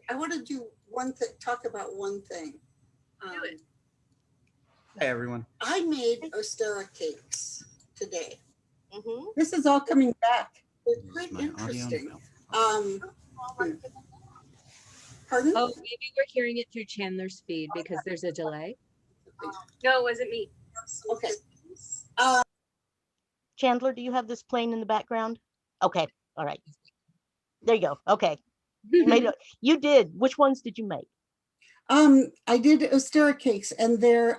I want to do one thing. Talk about one thing. Do it. Hi, everyone. I made Ostara cakes today. Mm-hmm. This is all coming back. They're Is quite my audio? interesting. No. Pardon? Oh, maybe we're hearing it through Chandler's feed because there's a delay. No, it wasn't me. Okay. Chandler, do you have this playing in the background? Okay. All right. There you go. Okay. You made it. You did. Which ones did you make? I did Ostara cakes, and they're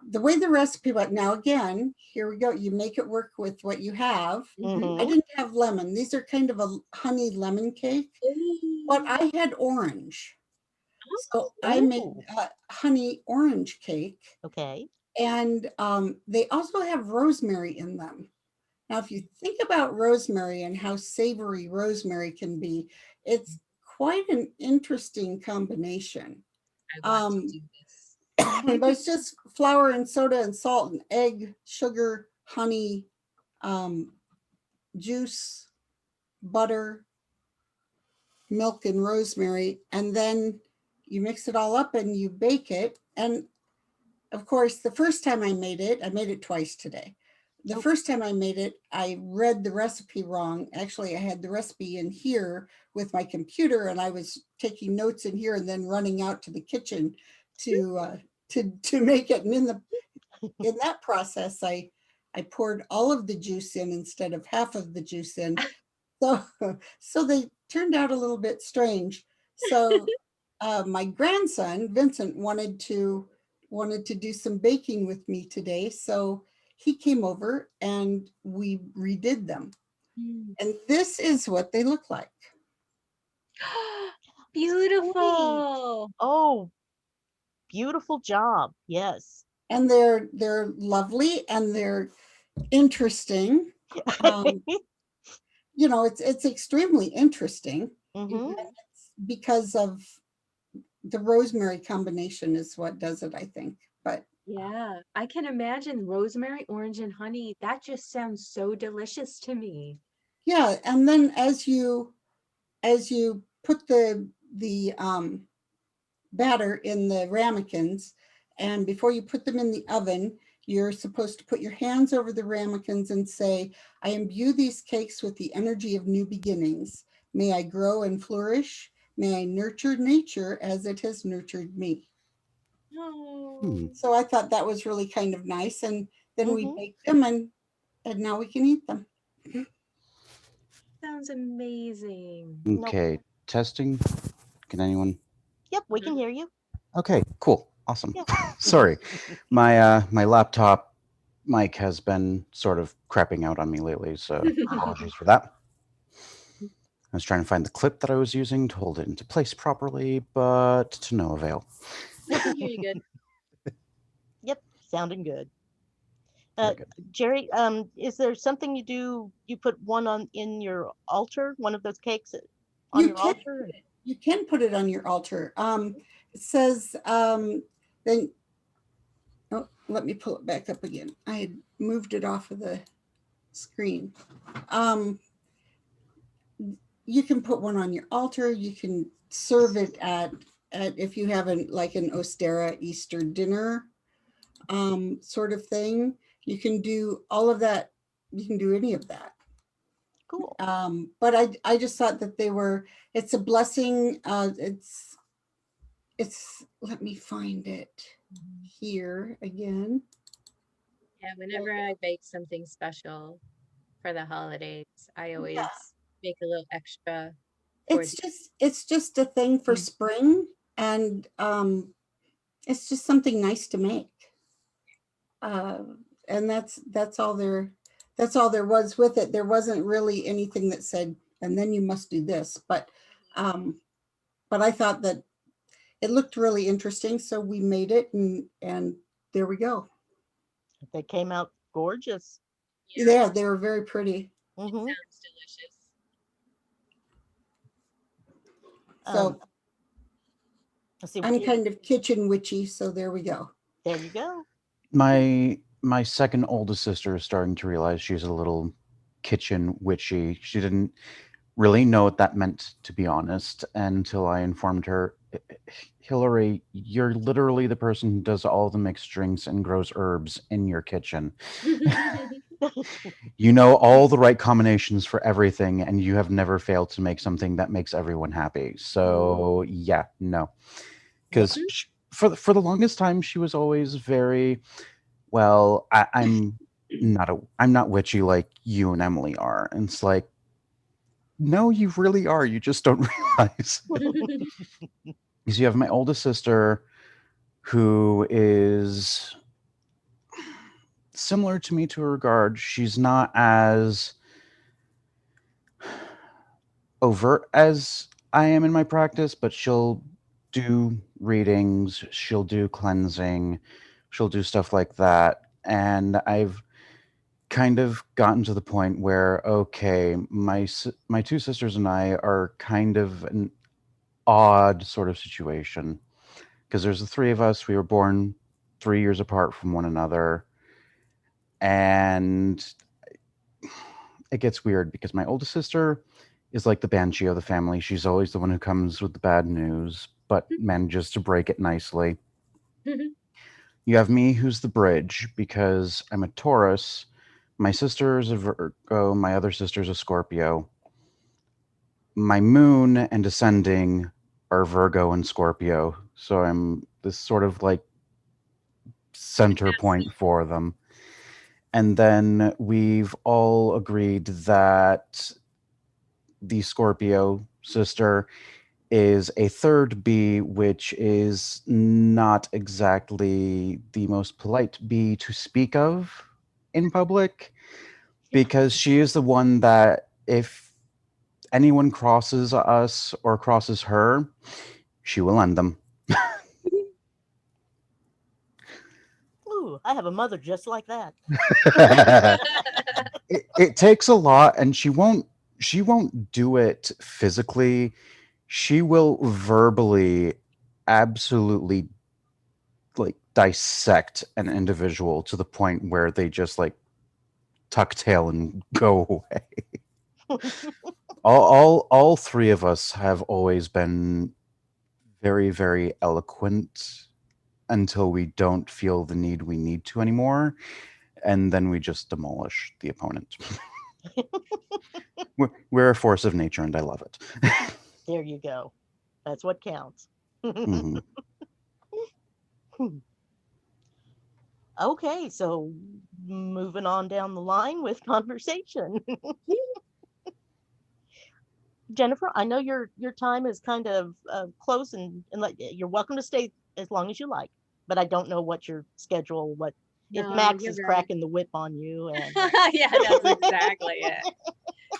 the way the recipe went. Now again, here we go. You make it work with what you have. Mhm. I didn't have lemon. These are kind of a honey lemon cake, but I had orange. So I made Ooh. honey orange cake, Okay. and they also have rosemary in them. Now, if you think about rosemary and how savory rosemary can be, it's quite an interesting combination. I want to do this. But it's just flour and soda and salt and egg, sugar, honey, juice, butter, milk, and rosemary. And then you mix it all up and you bake it. And of course, the first time I made it twice today. The first time I made it, I read the recipe wrong. Actually, I had the recipe in here with my computer, and I was taking notes in here and then running out to the kitchen to make it. And in that process, I poured all of the juice in instead of half of the juice in. So they turned out a little bit strange. So my grandson Vincent wanted to do some baking with me today, so he came over and we redid them. And this is what they look like. Beautiful. Oh, beautiful job. Yes. And they're lovely and they're interesting. You know, it's extremely interesting. Mm-hmm. And it's because of the rosemary combination is what does it, I think. But Yeah, I can imagine rosemary, orange, and honey. That just sounds so delicious to me. yeah, and then as you put the batter in the ramekins, and before you put them in the oven, you're supposed to put your hands over the ramekins and say, I imbue these cakes with the energy of new beginnings. May I grow and flourish. May I nurture nature as it has nurtured me. Oh, So I thought that was really kind of nice. And then we Mhm. baked them and now we can eat them. sounds amazing. Nope. Okay, testing. Can anyone? Yep, we can hear you. Okay, cool, awesome. Yeah. Sorry, my laptop mic has been sort of crapping out on me lately, so apologies for that. I was trying to find the clip that I was using to hold it into place properly, but to no avail. I can hear you good. Yep, sounding good. Very good. Jerry, is there something you do? You put one on in your altar, one of those cakes on You your can altar? you can put it on your altar. It says then. Oh, let me pull it back up again. I had moved it off of the screen. Um, you can put one on your altar. You can serve it at if you have like an Ostara Easter dinner sort of thing. You can do all of that. You can do any of that. Cool. But I just thought that it's a blessing. It's let me find it here again. Yeah, whenever I bake something special for the holidays, I always make a little extra for the It's just a thing for spring, and it's just something nice to make. Uh, and that's all there was with it. There wasn't really anything that said, and then you must do this. Um, but I thought that it looked really interesting, so we made it, and there we go. They came out gorgeous. Yeah, they were very pretty. Mm-hmm. sounds delicious. So Let's see. I'm kind of kitchen witchy, so there we go. There you go. My second oldest sister is starting to realize she's a little kitchen witchy. She didn't really know what that meant, to be honest, until I informed her, Hillary, you're literally the person who does all the mixed drinks and grows herbs in your kitchen. You know all the right combinations for everything, and you have never failed to make something that makes everyone happy. So, yeah, no. Because for the longest time, she was always very, well, I'm not witchy like you and Emily are. And it's like, no, you really are. You just don't realize. Because you have my oldest sister who is similar to me to a regard. She's not as overt as I am in my practice, but she'll do readings, she'll do cleansing, she'll do stuff like that. And I've kind of gotten to the point where, okay, my two sisters and I are kind of an odd sort of situation, because there's the three of us. We were born 3 years apart from one another, and it gets weird because my oldest sister is like the banshee of the family. She's always the one who comes with the bad news, but manages to break it nicely. You have me, who's the bridge, because I'm a Taurus. My sister is a Virgo. My other sister's a Scorpio. My moon and ascending are Virgo and Scorpio. So I'm this sort of like center point for them. And then we've all agreed that the Scorpio sister is a third B, which is not exactly the most polite B to speak of in public, because she is the one that if anyone crosses us or crosses her, she will end them. Ooh, I have a mother just like that. It takes a lot, and she won't do it physically. She will verbally absolutely like dissect an individual to the point where they just like tuck tail and go away. All three of us have always been very, very eloquent until we don't feel the need we need to anymore, and then we just demolish the opponent. We're a force of nature, and I love it. There you go. That's what counts. Mhm. Okay, so moving on down the line with conversation. Jennifer, I know your time is kind of close, and like, you're welcome to stay as long as you like. But I don't know what your schedule, what if No, Max you're is right. cracking the whip on you, and Yeah, that's exactly it.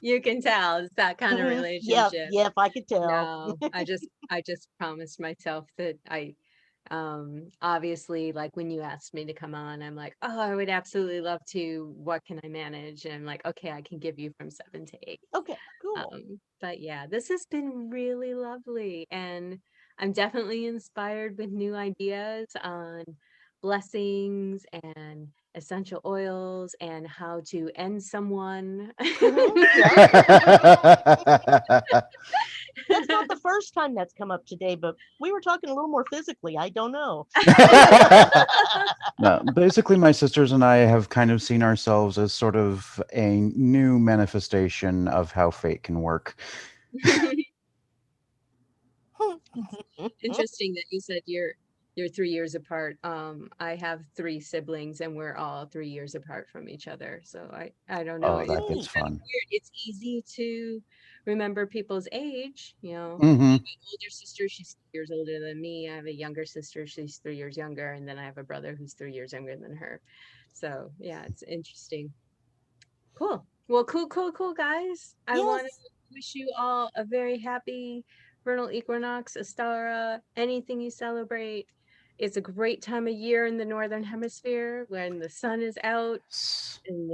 You can tell it's that kind of yep, relationship. yep, I could tell. No, I just promised myself that obviously, like when you asked me to come on, I'm like, oh, I would absolutely love to. What can I manage? And I'm like, okay, I can give you from 7 to 8. Okay, cool. But yeah, this has been really lovely, and I'm definitely inspired with new ideas on blessings and essential oils and how to end someone. Yep. That's not the first time that's come up today, but we were talking a little more physically. I don't know. No, basically, my sisters and I have kind of seen ourselves as sort of a new manifestation of how fate can work. Interesting that you said you're 3 years apart. I have 3 siblings and we're all 3 years apart from each other. So I don't know. Oh, It's that gets Neat. kind of fun. weird. It's easy to remember people's age. I Hmm. have an older sister, she's 3 years older than me. I have a younger sister, she's 3 years younger, and then I have a brother who's 3 years younger than her. So yeah, it's interesting. Cool. Well, cool, guys. I want to Yes. wish you all a very happy vernal equinox, Ostara, anything you celebrate. It's a great time of year in the Northern Hemisphere when the sun is out and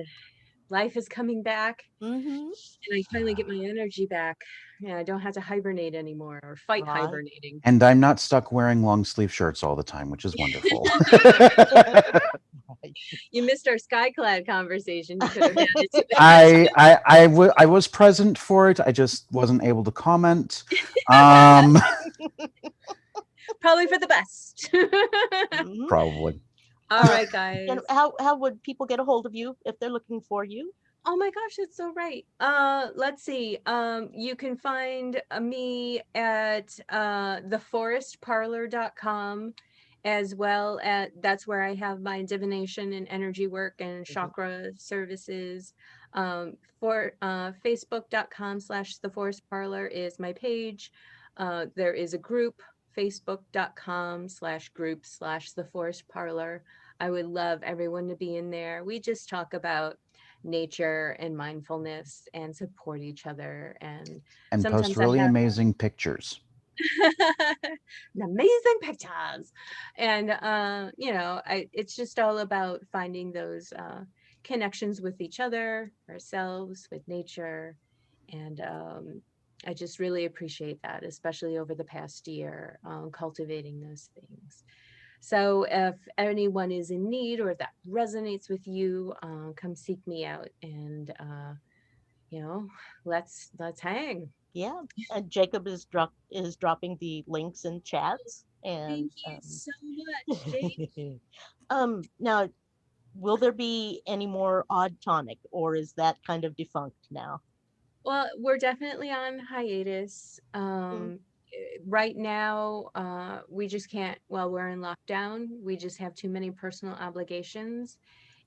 life is coming back. Mm-hmm. And I finally get my energy back. And I don't have to hibernate anymore or fight Right. hibernating. And I'm not stuck wearing long sleeve shirts all the time, which is wonderful. Right. You missed our skyclad conversation. You could have added to I was present for it. I just wasn't able to comment. that. Probably for the best. Mhm. Probably. All right, guys. And how would people get a hold of you if they're looking for you? Oh my gosh, that's so right. Let's see. You can find me at theforestparlor.com, as well at that's where I have my divination and energy work and chakra services. For facebook.com/theforestparlor is my page. There is a group, facebook.com/group/theforestparlor. I would love everyone to be in there. We just talk about nature and mindfulness and support each other. And And post sometimes I really have amazing pictures. amazing pictures. And it's just all about finding those connections with each other, ourselves, with nature. And I just really appreciate that, especially over the past year, cultivating those things. So if anyone is in need or if that resonates with you, come seek me out, and you know, let's hang. Yeah. And Jacob is dropping the links in chats and Thank you so much, Jake. now will there be any more odd tonic or is that kind of defunct now? Well, we're definitely on hiatus. Mm, Right now, we just can't. Well, we're in lockdown. We just have too many personal obligations,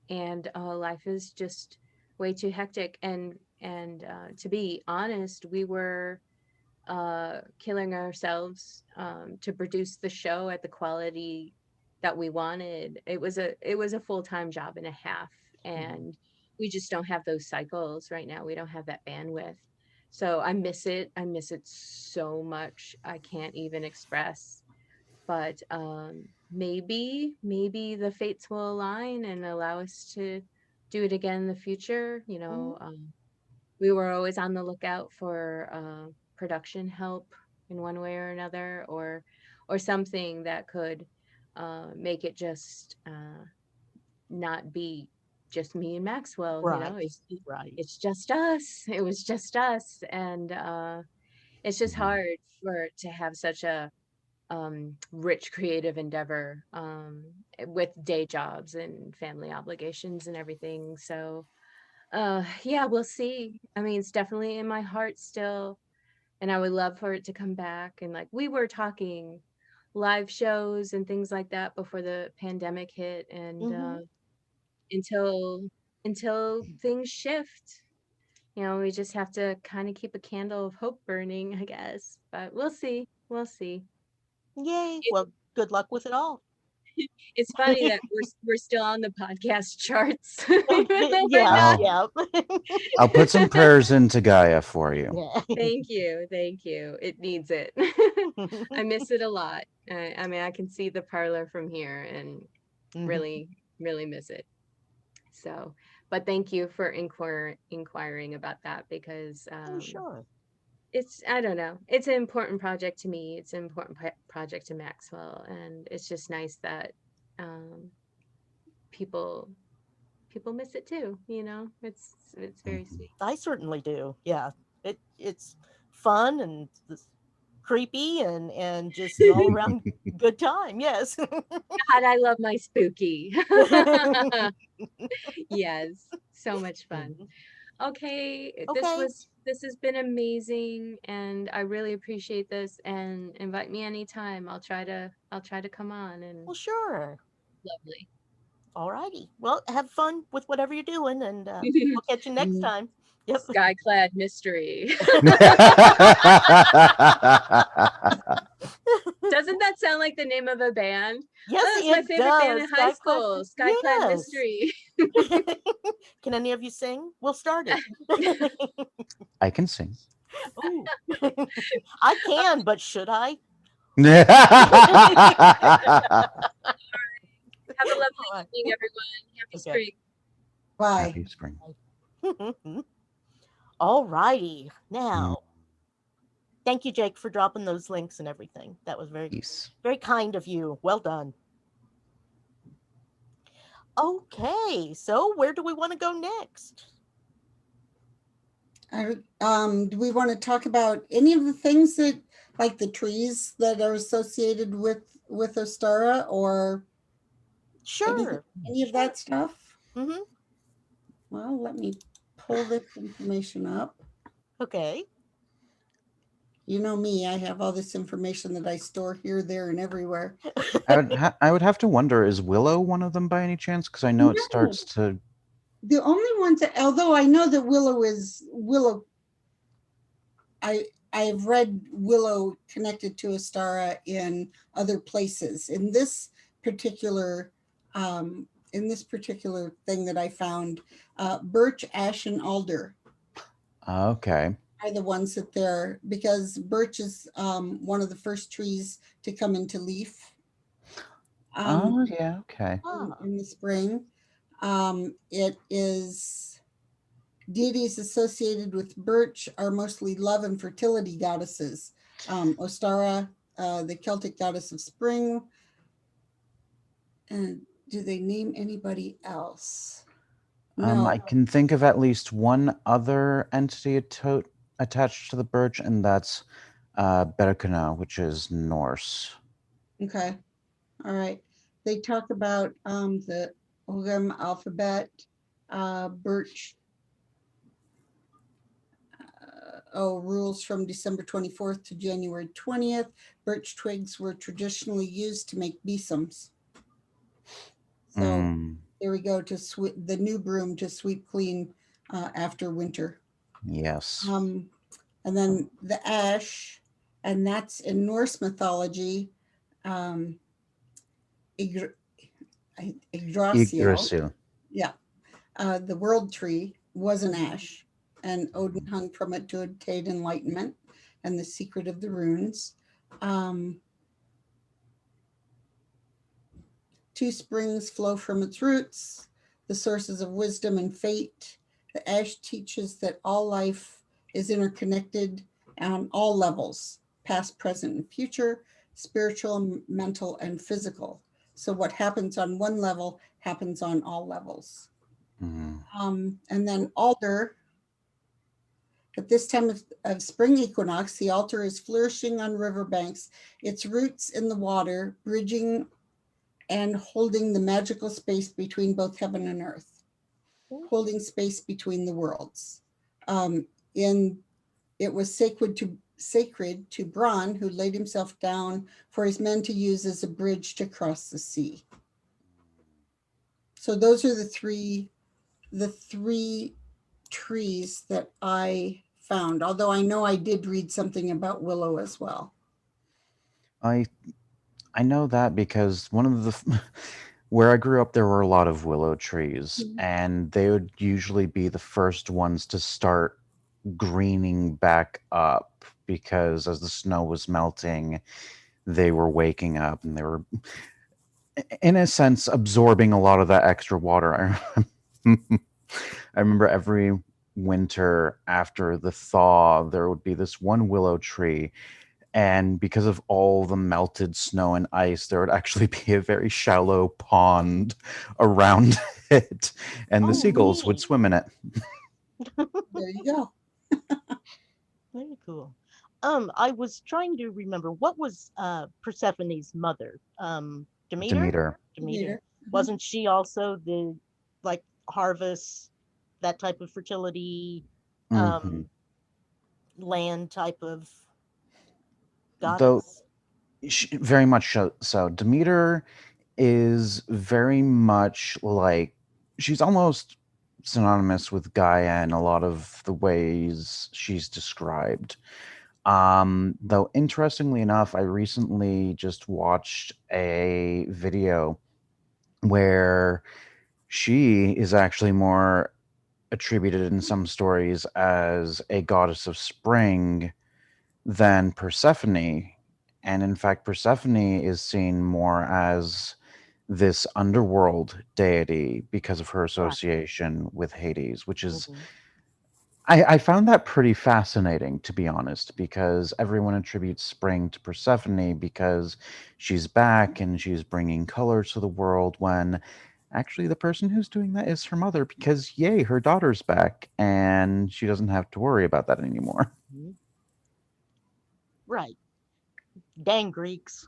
and life is just way too hectic. And to be honest, we were killing ourselves to produce the show at the quality that we wanted. It was a full-time job and a half, mhm. and we just don't have those cycles right now. We don't have that bandwidth. So I miss it. I miss it so much. I can't even express. But maybe the fates will align and allow us to do it again in the future. Mhm. We were always on the lookout for production help in one way or another, or something that could make it just not be just me and Maxwell. Right. It's Right. it's just us. It was just us, and it's just Mhm. hard for to have such a rich creative endeavor with day jobs and family obligations and everything. So yeah, we'll see. I mean, it's definitely in my heart still, and I would love for it to come back. And like we were talking live shows and things like that before the pandemic hit, and Hmm. until until things shift, we just have to kind of keep a candle of hope burning, I guess. But we'll see. We'll see. Yay. Well, good luck with it all. It's funny that we're still on the podcast charts, even though we're Yeah. not. I'll Yeah. I'll put some prayers into Gaia for you. Yeah. Thank you. It needs it. I miss it a lot. I mean, I can see the parlor from here and Mhm. really, really miss it. So, but thank you for inquiring about that, because Oh, sure. I don't know, it's an important project to me. It's an important project to Maxwell, and it's just nice that um, people people miss it too. It's very Mhm. sweet. I certainly do. Yeah. It's fun and creepy and just an all around good time. Yes. God, I love my spooky. Yes, so much fun. Mhm. Okay, Okay. this has been amazing, and I really appreciate this, and invite me anytime. I'll try to come on, and Well, sure. lovely. All righty. Well, have fun with whatever you're doing, and we'll catch you next Mm, time. Yep. Skyclad mystery. Doesn't that sound like the name of a band? Yes, Oh, that's my it favorite band in does. high Skyclad. school, Skyclad Yes. Mystery. Can any of you sing? We'll start it. I can sing. Ooh. I can, but should I? Have a lovely All right. evening, everyone. Happy Okay. spring. Bye. Happy spring. All righty. Mm, Now, thank you, Jake, for dropping those links and everything. That was very, Peace. very kind of you. Well done. Okay, so where do we want to go next? Do we want to talk about any of the things that, like the trees that are associated with Ostara, or any Sure. any of that stuff? Mm-hmm. Well, let me pull this information up. Okay. You know me, I have all this information that I store here, there, and everywhere. I would have to wonder, is Willow one of them by any chance? Because I know it No, starts to. the only ones that, although I know that Willow, I've read Willow connected to Ostara in other places. Particular, in this particular thing that I found, birch, ash, and alder Okay. are the ones that they're, because birch is one of the first trees to come into leaf um, Oh, yeah. Okay. Ah. in the spring. It is deities associated with birch are mostly love and fertility goddesses. Ostara, the Celtic goddess of spring. And do they name anybody else? I No. can think of at least one other entity attached to the birch, and that's Berkana, which is Norse. Okay. All right. They talk about the Ogham alphabet, birch. Rules from December 24th to January 20th. Birch twigs were traditionally used to make besoms. So Mm, there we go, to sweep the new broom to sweep clean after winter. yes. And then the ash, and that's in Norse mythology, um, Yggdrasil. Yggdrasil. Yeah, the world tree was an ash, and Odin hung from it to obtain enlightenment and the secret of the runes. Um, Two springs flow from its roots, the sources of wisdom and fate. The ash teaches that all life is interconnected on all levels, past, present, and future, spiritual, mental, and physical. So what happens on one level happens on all levels. Mm. And then alder, at this time of spring equinox, the altar is flourishing on riverbanks, its roots in the water, bridging and holding the magical space between both heaven and earth, holding space between the worlds. In It was sacred to Bronn, who laid himself down for his men to use as a bridge to cross the sea. So those are the three trees that I found. Although I know I did read something about willow as well. I I know that because one of the where I grew up, there were a lot of willow trees, Mhm. and they would usually be the first ones to start greening back up because as the snow was melting, they were waking up and they were, in a sense, absorbing a lot of that extra water. I remember every winter after the thaw, there would be this one willow tree, and because of all the melted snow and ice, there would actually be a very shallow pond around it, and the Oh, seagulls would neat. swim in it. There you go. Very cool. I was trying to remember what was Persephone's mother? Demeter? Demeter. Demeter. Peter. Mhm. Wasn't she also the like harvest, that type of fertility, Hmm. um, land type of Though goddess? very much so. Demeter is very much like she's almost synonymous with Gaia in a lot of the ways she's described. Though interestingly enough, I recently just watched a video where she is actually more attributed in some stories as a goddess of spring than Persephone. And in fact, Persephone is seen more as this underworld deity because of her Right. association with Hades, which is, Hmm. I found that pretty fascinating, to be honest, because everyone attributes spring to Persephone because she's back and she's bringing color to the world when Actually, the person who's doing that is her mother because, yay, her daughter's back and she doesn't have to worry about that anymore. Mhm. Right. Dang Greeks.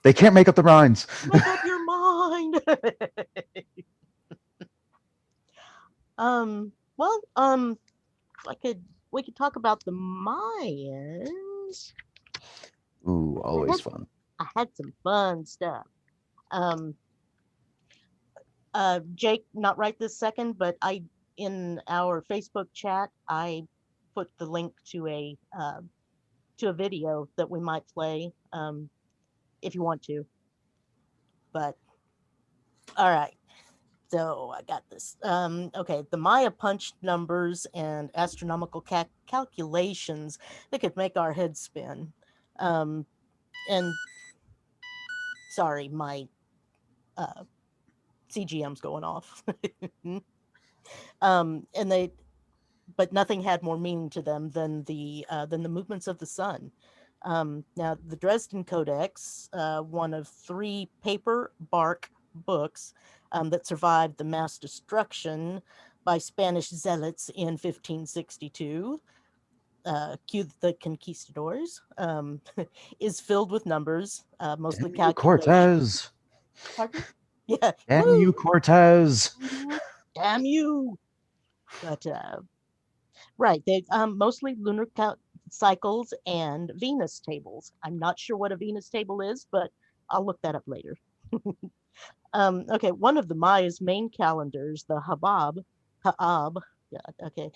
They can't make up their minds. Make up your mind. Well, I could we could talk about the Mayans. Ooh, I always had fun. I had some fun stuff. Um, Jake, not right this second, but I in our Facebook chat I put the link to a video that we might play if you want to. But all right. So I got this. Okay, the Maya punched numbers and astronomical calculations that could make our heads spin. Um, and sorry, my uh, CGM's going off. And they, but nothing had more meaning to them than the movements of the sun. Now, the Dresden Codex, one of three paper bark books that survived the mass destruction by Spanish zealots in 1562, cue the conquistadors, is filled with numbers, mostly Damn you, calculation. Cortez! Pardon? Yeah, Damn you, woo! Cortez! Mhm. Damn you! But right, they mostly lunar cycles and Venus tables. I'm not sure what a Venus table is, but I'll look that up later. Okay, one of the Maya's main calendars, the Haab, yeah, okay,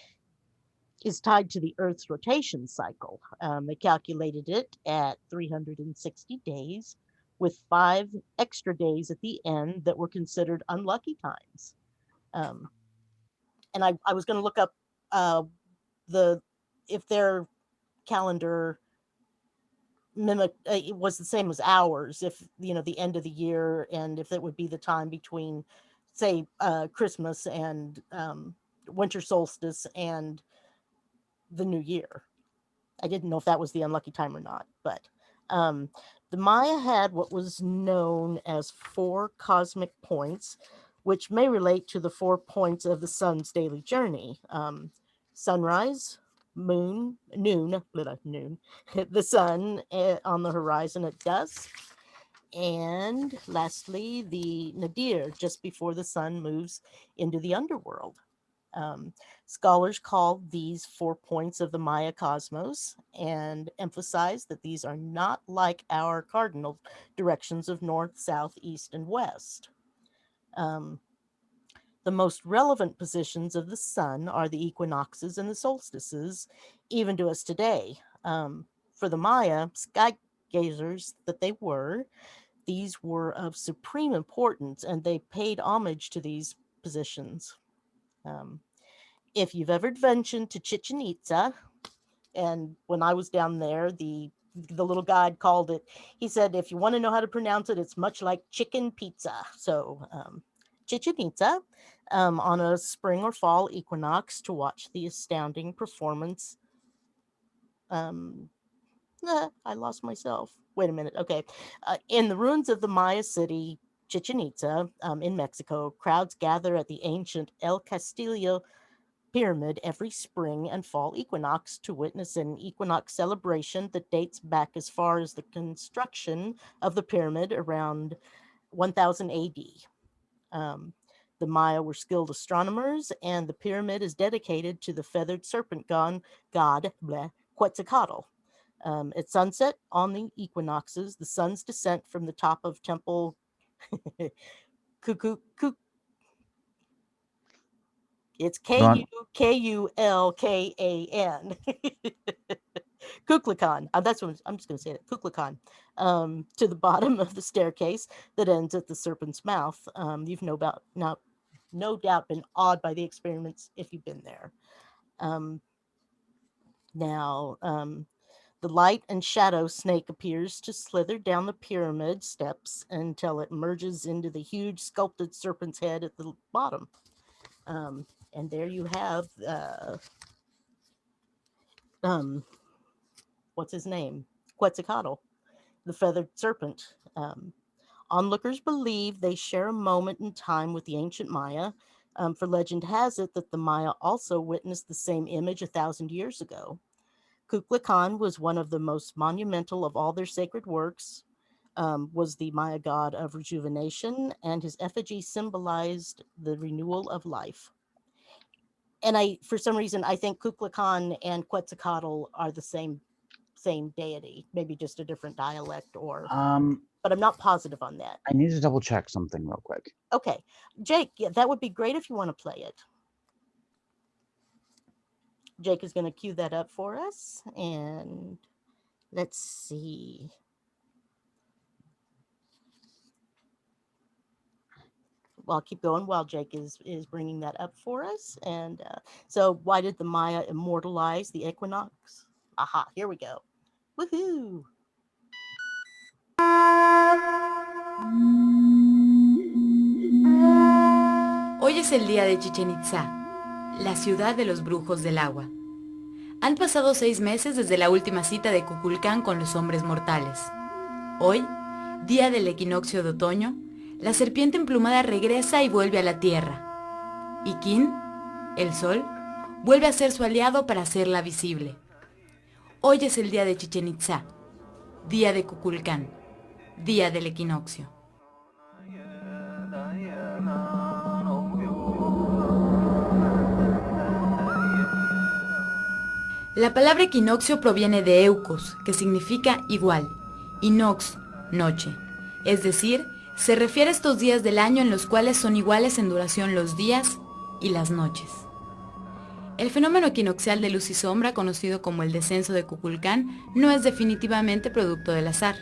is tied to the Earth's rotation cycle. They calculated it at 360 days, with 5 extra days at the end that were considered unlucky times. Um, and I was going to look up uh, the if their calendar mimic it was the same as ours, if the end of the year, and if it would be the time between, say, Christmas and winter solstice and the new year. I didn't know if that was the unlucky time or not, but um, the Maya had what was known as four cosmic points, which may relate to the 4 points of the sun's daily journey: sunrise, noon, the sun on the horizon at dusk, and lastly, the nadir just before the sun moves into the underworld. Um, Scholars call these 4 points of the Maya cosmos and emphasize that these are not like our cardinal directions of north, south, east, and west. Um, the most relevant positions of the sun are the equinoxes and the solstices, even to us today. For the Maya, sky gazers that they were, these were of supreme importance and they paid homage to these positions. Um, if you've ever ventured to Chichen Itza, and when I was down there, the little guide called it. He said, if you want to know how to pronounce it, it's much like chicken pizza. So Chichen Itza, on a spring or fall equinox to watch the astounding performance. Um, I lost myself. Wait a minute. Okay. In the ruins of the Maya city, Chichen Itza, in Mexico, crowds gather at the ancient El Castillo pyramid every spring and fall equinox to witness an equinox celebration that dates back as far as the construction of the pyramid around 1000 AD. Um, the Maya were skilled astronomers, and the pyramid is dedicated to the feathered serpent god Quetzalcoatl. At sunset on the equinoxes, the sun's descent from the top of Temple Cuckoo. It's You want Kukulkan. Kukulkan. That's what I'm just going to say it. Kukulkan. To the bottom of the staircase that ends at the serpent's mouth. You've no doubt been awed by the experiments if you've been there. Um, now, the light and shadow snake appears to slither down the pyramid steps until it merges into the huge sculpted serpent's head at the bottom. And there you have um, what's his name? Quetzalcoatl, the feathered serpent. Onlookers believe they share a moment in time with the ancient Maya. For legend has it that the Maya also witnessed the same image 1,000 years ago. Kukulkan was one of the most monumental of all their sacred works, was the Maya god of rejuvenation, and his effigy symbolized the renewal of life. And for some reason, I think Kukulkan and Quetzalcoatl are the same deity, maybe just a different dialect, but I'm not positive on that. I need to double check something real quick. Okay, Jake, yeah, that would be great if you want to play it. Jake is going to cue that up for us, and let's see. Well, I'll keep going while Jake is bringing that up for us. And so why did the Maya immortalize the equinox? Aha, here we go. Woohoo! Hoy es el día de Chichén Itzá, la ciudad de los brujos del agua. Han pasado 6 meses desde la última cita de Kukulkan con los hombres mortales. Hoy, día del equinoccio de otoño, la serpiente emplumada regresa y vuelve a la tierra. Y Kin, el sol, vuelve a ser su aliado para hacerla visible. Hoy es el día de Chichén Itzá, día de Kukulkan, día del equinoccio. La palabra equinoccio proviene de eukos, que significa igual, y nox, noche. Es decir, se refiere a estos días del año en los cuales son iguales en duración los días y las noches. El fenómeno equinoccial de luz y sombra, conocido como el descenso de Kukulkan, no es definitivamente producto del azar.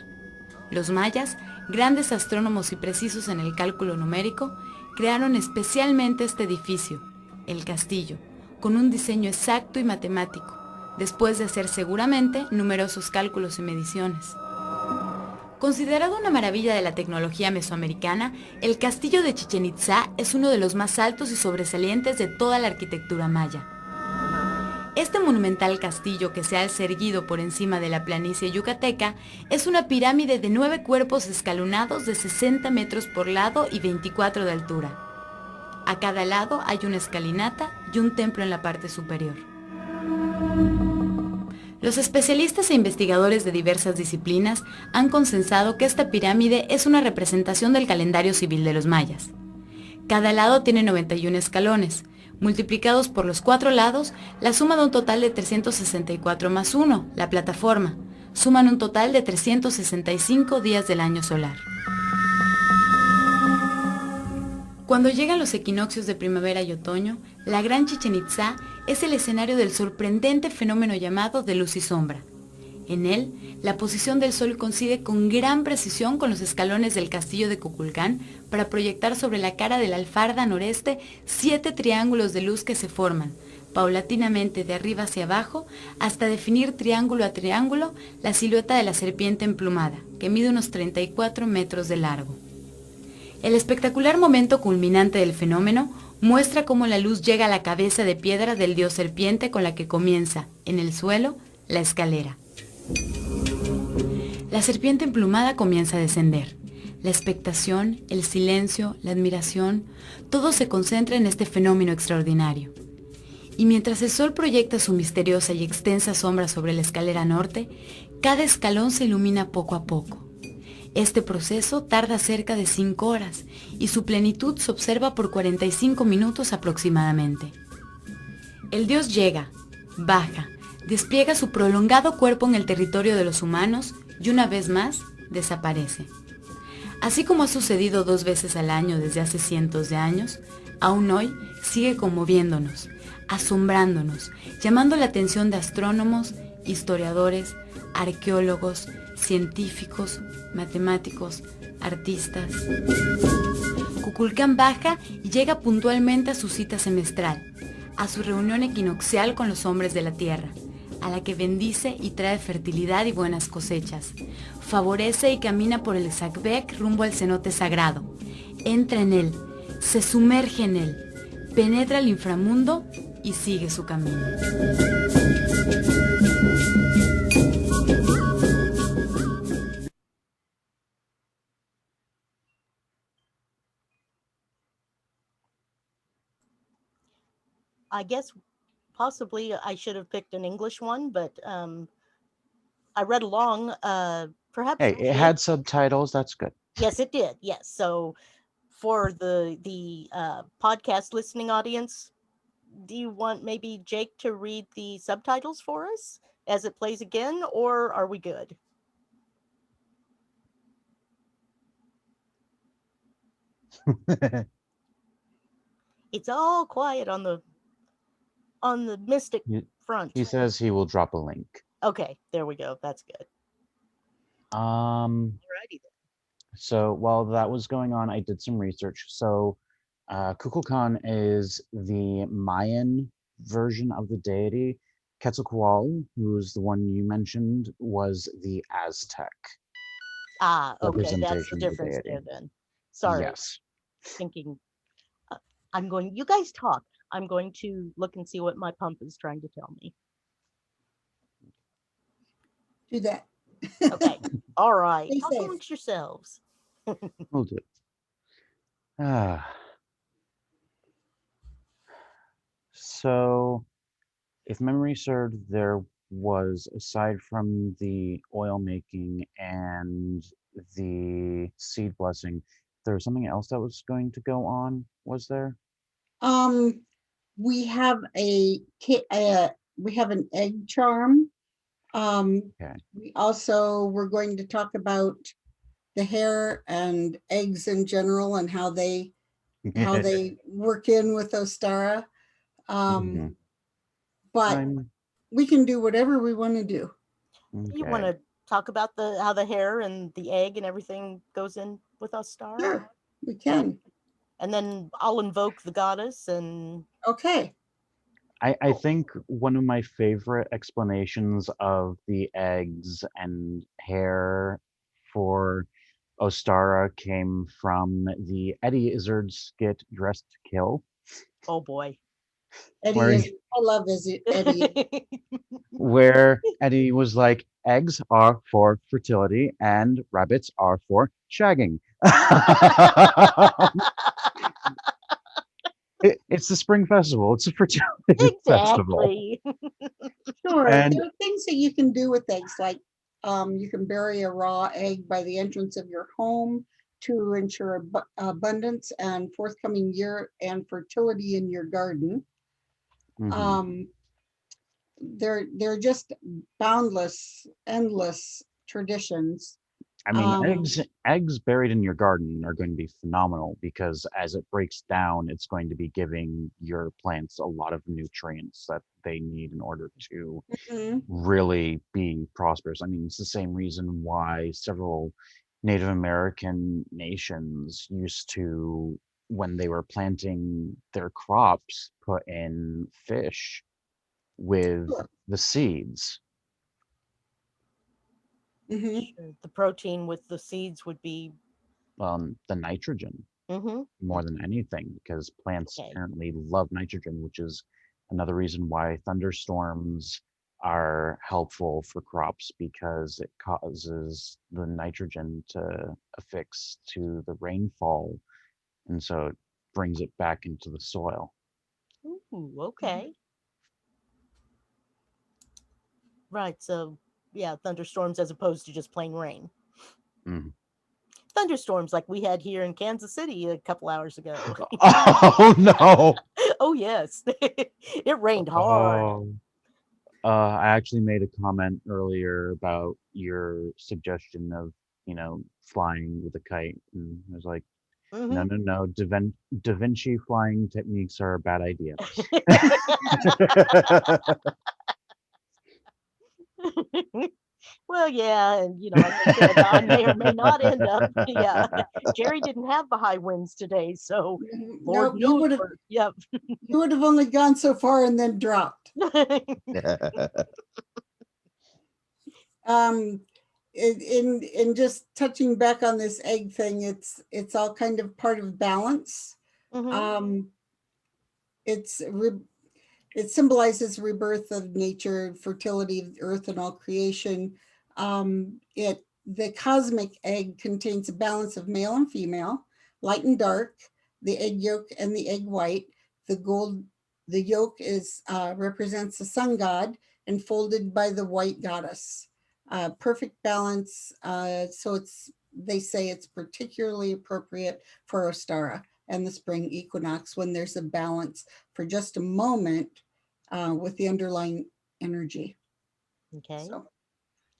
Los mayas, grandes astrónomos y precisos en el cálculo numérico, crearon especialmente este edificio, el castillo, con un diseño exacto y matemático, después de hacer seguramente numerosos cálculos y mediciones. Considerado una maravilla de la tecnología mesoamericana, el castillo de Chichén Itzá es uno de los más altos y sobresalientes de toda la arquitectura maya. Este monumental castillo, que se alza erguido por encima de la planicie yucateca, es una pirámide de 9 cuerpos escalonados de 60 metros por lado y 24 de altura. A cada lado hay una escalinata y un templo en la parte superior. Los especialistas e investigadores de diversas disciplinas han consensado que esta pirámide es una representación del calendario civil de los mayas. Cada lado tiene 91 escalones. Multiplicados por los 4 lados, la suma da un total de 364 más 1, la plataforma. Suman un total de 365 días del año solar. Cuando llegan los equinoccios de primavera y otoño, la Gran Chichén Itzá es el escenario del sorprendente fenómeno llamado de luz y sombra. En él, la posición del sol coincide con gran precisión con los escalones del castillo de Kukulkan para proyectar sobre la cara del alfarda noreste 7 triángulos de luz que se forman, paulatinamente de arriba hacia abajo, hasta definir triángulo a triángulo la silueta de la serpiente emplumada, que mide unos 34 metros de largo. El espectacular momento culminante del fenómeno muestra cómo la luz llega a la cabeza de piedra del dios serpiente con la que comienza, en el suelo, la escalera. La serpiente emplumada comienza a descender. La expectación, el silencio, la admiración, todo se concentra en este fenómeno extraordinario. Y mientras el sol proyecta su misteriosa y extensa sombra sobre la escalera norte, cada escalón se ilumina poco a poco. Este proceso tarda cerca de 5 horas y su plenitud se observa por 45 minutos aproximadamente. El dios llega, baja, despliega su prolongado cuerpo en el territorio de los humanos y una vez más desaparece. Así como ha sucedido 2 veces al año desde hace cientos de años, aún hoy sigue conmoviéndonos, asombrándonos, llamando la atención de astrónomos, historiadores, arqueólogos, científicos, matemáticos, artistas. Kukulkan baja y llega puntualmente a su cita semestral, a su reunión equinoccial con los hombres de la tierra, a la que bendice y trae fertilidad y buenas cosechas. Favorece y camina por el Sacbek rumbo al cenote sagrado. Entra en él, se sumerge en él, penetra el inframundo y sigue su camino. I guess possibly I should have picked an English one, but I read along. Perhaps Hey, it Jake. had subtitles. That's good. Yes, it did. Yes. So for the podcast listening audience, do you want maybe Jake to read the subtitles for us as it plays again, or are we good? It's all quiet on the mystic he, front. he says he will drop a link. Okay, there we go. That's good. Um, Alrighty then. so while that was going on, I did some research. So, Kukulkan is the Mayan version of the deity. Quetzalcoatl, who's the one you mentioned, was the Aztec Ah, okay, that's the representation of the difference there deity. then. Sorry, Yes. thinking. Uh, I'm going. You guys talk. I'm going to look and see what my pump is trying to tell me. Do that. Okay. All right. Stay Talk safe. amongst yourselves. We'll do. Ah, so if memory served, there was, aside from the oil making and the seed blessing, there was something else that was going to go on, was there? Um, we have we have an egg charm. Okay. We also we're going to talk about the hair and eggs in general and how they work in with Ostara. Mhm. But I'm we can do whatever we want to do. You want okay. to talk about the how the hair and the egg and everything goes in with us, Star? Sure, we can. And then I'll invoke the goddess and Okay. I think one of my favorite explanations of the eggs and hair for Ostara came from the Eddie Izzard skit Dressed to Kill, oh boy. Eddie where is, I love Eddie. Eddie was like, eggs are for fertility and rabbits are for shagging. It's the spring festival. It's a fertility festival. Exactly. Sure, And there are things that you can do with eggs, like you can bury a raw egg by the entrance of your home to ensure abundance and forthcoming year and fertility in your garden. mhm. Um, they're just boundless, endless traditions. I mean, Um, eggs buried in your garden are going to be phenomenal because as it breaks down, it's going to be giving your plants a lot of nutrients that they need in order to mhm, really be prosperous. I mean, it's the same reason why several Native American nations used to, when they were planting their crops, put in fish with sure. the seeds. Mhm, Sure. The protein with the seeds would be The nitrogen mm-hmm. more than anything, because plants Okay. apparently love nitrogen, which is another reason why thunderstorms are helpful for crops because it causes the nitrogen to affix to the rainfall, and so it brings it back into the soil. Ooh, okay. Right. So yeah, thunderstorms as opposed to just plain rain. Mhm. Thunderstorms like we had here in Kansas City a couple hours ago. Oh no! Oh yes. It rained hard. Oh. I actually made a comment earlier about your suggestion of, flying with a kite, and I was like, no, Hmm. no, no. Da Vinci flying techniques are a bad idea. Well, yeah, and like I said, I may or may not end up. Yeah, Jerry didn't have the high winds today, so mhm. Lord No, knows where. Yep. you would have only gone so far and then dropped. Um, in just touching back on this egg thing, it's all kind of part of balance. Hmm. Um, it's it symbolizes rebirth of nature, fertility of the earth and all creation. It the cosmic egg contains a balance of male and female, light and dark, the egg yolk and the egg white, the gold the yoke is represents the sun god enfolded by the white goddess. Perfect balance. So they say it's particularly appropriate for Ostara and the spring equinox when there's a balance for just a moment with the underlying energy. Okay.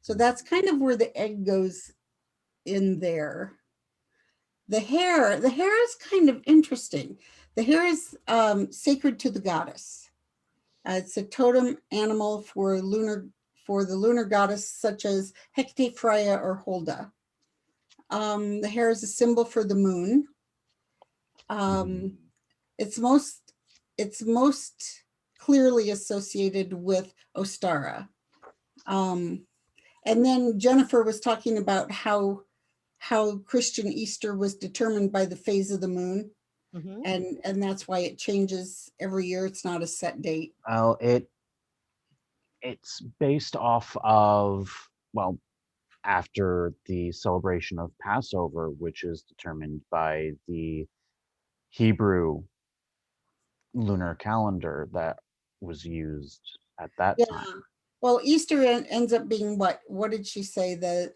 So that's kind of where the egg goes in there. The hair is kind of interesting. The hair is sacred to the goddess. It's a totem animal for the lunar goddess, such as Hecate, Freya, or Holda. The hair is a symbol for the moon. Um, it's most clearly associated with Ostara. And then Jennifer was talking about how Christian Easter was determined by the phase of the moon, Mm-hmm. and that's why it changes every year. It's not a set date. Well, it's based off of, well, after the celebration of Passover, which is determined by the Hebrew lunar calendar that was used at that Yeah. time. Well, Easter ends up being what? What did she say? The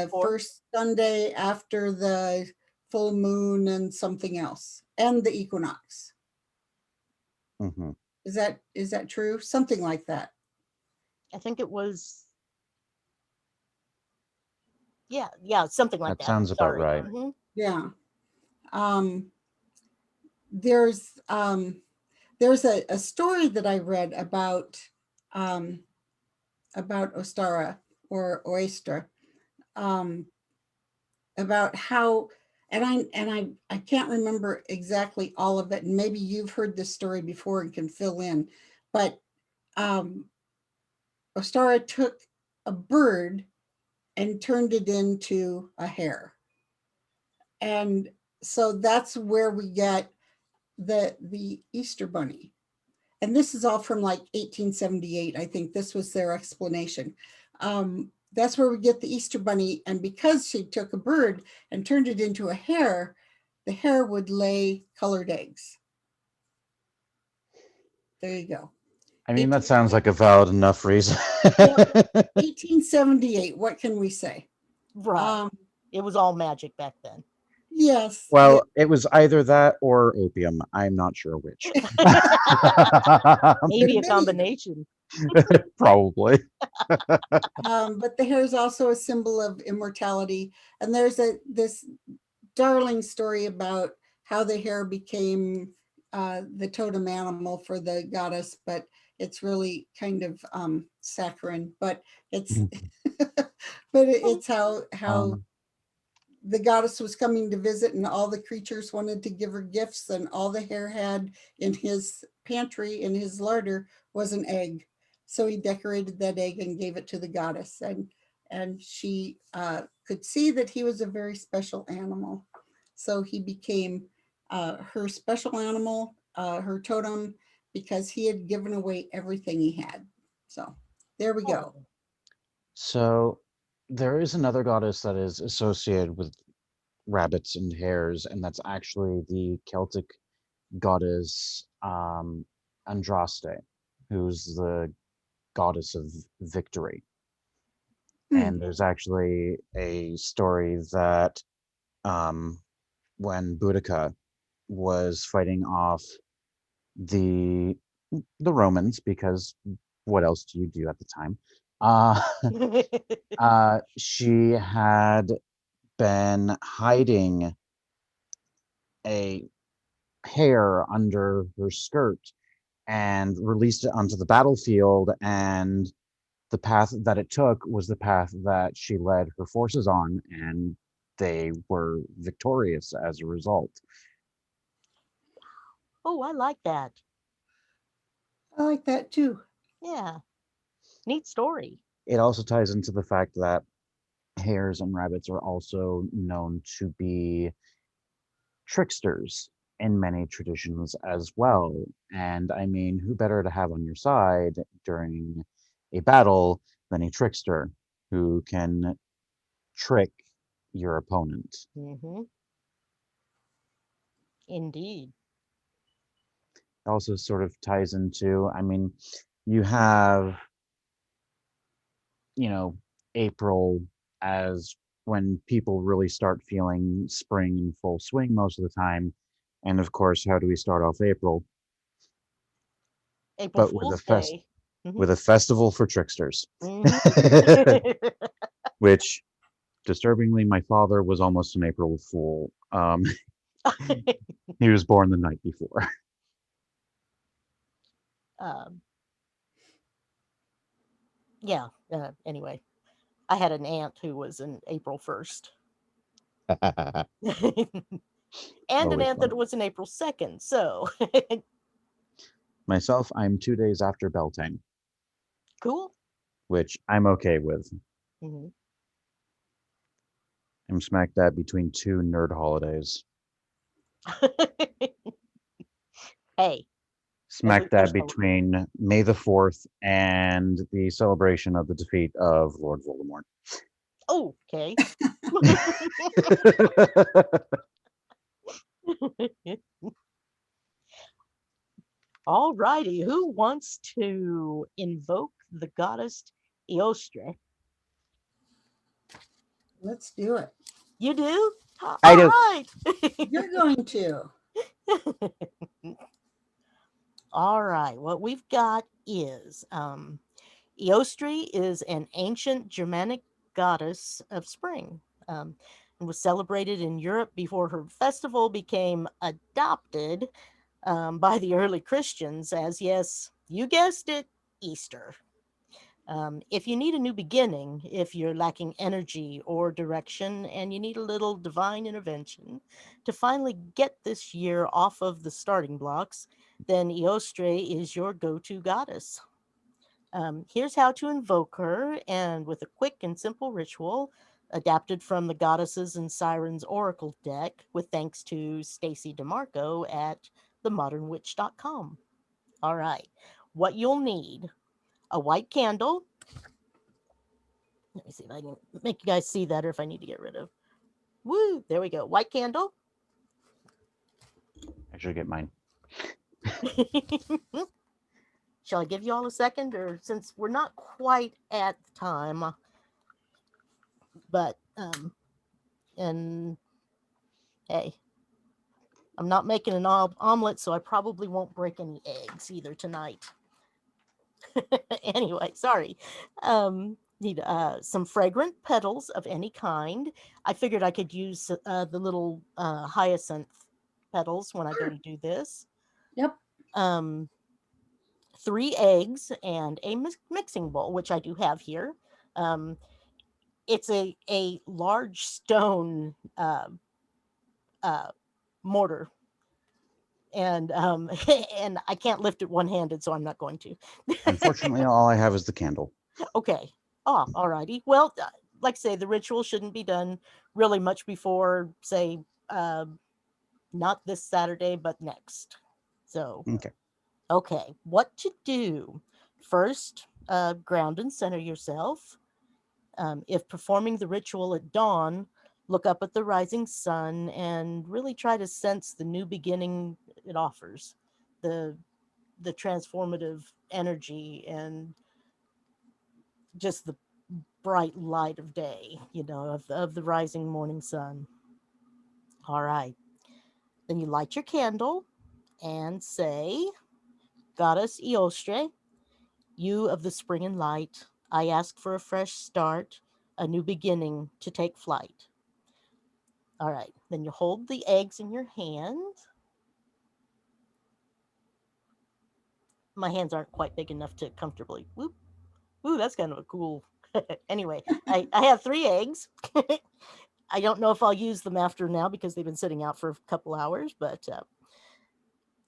Fourth. first Sunday after the full moon and something else, and the equinox. Hmm. Is that true? Something like that. I think it was. Yeah, something like That that. sounds about Sorry. right. Mm-hmm. Yeah. Um, there's a story that I read um, about Ostara or Oyster, um, about how, and I can't remember exactly all of it, and maybe you've heard this story before and can fill in, but um, Ostara took a bird and turned it into a hare, and so that's where we get the Easter Bunny. And this is all from like 1878. I think this was their explanation. That's where we get the Easter Bunny. And because she took a bird and turned it into a hare, the hare would lay colored eggs. There you go. I mean, that 18, sounds like a valid enough reason. yep, 1878. What can we say? Right. Um, It was all magic back then. yes. Yeah. Well, it was either that or opium. I'm not sure which. Maybe a Many of them. combination. Probably. But the hare is also a symbol of immortality. And there's this darling story about how the hare became the totem animal for the goddess, but it's really kind of saccharine. But it's it's how Um, the goddess was coming to visit, and all the creatures wanted to give her gifts, and all the hare had in his pantry, in his larder, was an egg. So he decorated that egg and gave it to the goddess, and she could see that he was a very special animal. So he became her special animal, her totem, because he had given away everything he had. So there we go. Oh, so there is another goddess that is associated with rabbits and hares, and that's actually the Celtic goddess Andraste, who's the goddess of victory. Hmm. And there's actually a story that um, when Boudica was fighting off the the Romans, because what else do you do at the time? Uh, she had been hiding a hare under her skirt and released it onto the battlefield, and the path that it took was the path that she led her forces on, and they were victorious as a result. oh, I like that. I like that too. Yeah, neat story. It also ties into the fact that hares and rabbits are also known to be tricksters in many traditions as well. And I mean, who better to have on your side during a battle than a trickster who can trick your opponent? Mm-hmm. Indeed. also sort of ties into, I mean, you have, you know, April as when people really start feeling spring in full swing most of the time. And of course, how do we start off April? April But with a Fool's Day. with a festival for tricksters. Hmm. Which, disturbingly, my father was almost an April Fool. He was born the night before. um, yeah. Anyway, I had an aunt who was an April 1st. And an Always aunt fun. that was an April 2nd. So Myself, I'm 2 days after Beltane, cool. which I'm okay with. Hmm. I'm smack dab between two nerd holidays. Hey, at Smack least they're dab still. between May the 4th and the celebration of the defeat of Lord Voldemort. Oh, okay. All righty. Who wants to invoke the goddess Eostre? Let's do it. You do? I All do. right. You're going to. All right. What we've got is Eostre is an ancient Germanic goddess of spring. And was celebrated in Europe before her festival became adopted by the early Christians as, yes, you guessed it, Easter. If you need a new beginning, if you're lacking energy or direction, and you need a little divine intervention to finally get this year off of the starting blocks, then Eostre is your go to goddess. Here's how to invoke her, and with a quick and simple ritual adapted from the Goddesses and Sirens Oracle deck, with thanks to Stacy DeMarco at themodernwitch.com. All right, what you'll need: a white candle. Let me see if I can make you guys see that, or if I need to get rid of. Woo! There we go. White candle. I should get mine. Shall I give you all a second, or since we're not quite at the time, but and hey, I'm not making an omelet, so I probably won't break any eggs either tonight. Anyway, sorry. Need some fragrant petals of any kind. I figured I could use the little hyacinth petals when I go to do this. Yep. Um, 3 eggs and a mixing bowl, which I do have here. Um, it's a large stone uh, mortar, and and I can't lift it one handed, so I'm not going to. Unfortunately, all I have is the candle. Okay. Oh, all righty. Well, like I say, the ritual shouldn't be done really much before, say, uh, not this Saturday, but next. So, Okay. okay, what to do? First, ground and center yourself. If performing the ritual at dawn, look up at the rising sun and really try to sense the new beginning it offers, the the transformative energy and just the bright light of day, of the rising morning sun. All right. Then you light your candle and say, Goddess Eostre, you of the spring and light, I ask for a fresh start, a new beginning to take flight. All right. Then you hold the eggs in your hand. My hands aren't quite big enough to comfortably. Whoop. Ooh, that's kind of a cool. Anyway, I have 3 eggs. I don't know if I'll use them after now because they've been sitting out for a couple hours, but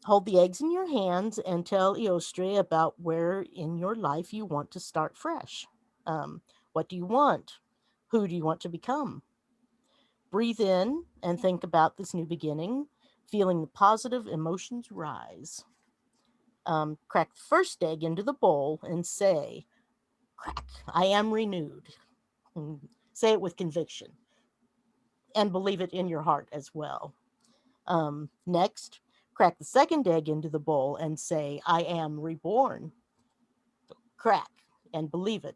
hold the eggs in your hands and tell Eostre about where in your life you want to start fresh. What do you want? Who do you want to become? Breathe in and think about this new beginning, feeling the positive emotions rise. Crack the first egg into the bowl and say, Crack, I am renewed. Say it with conviction and believe it in your heart as well. Next, Crack the second egg into the bowl and say, I am reborn. Crack and believe it.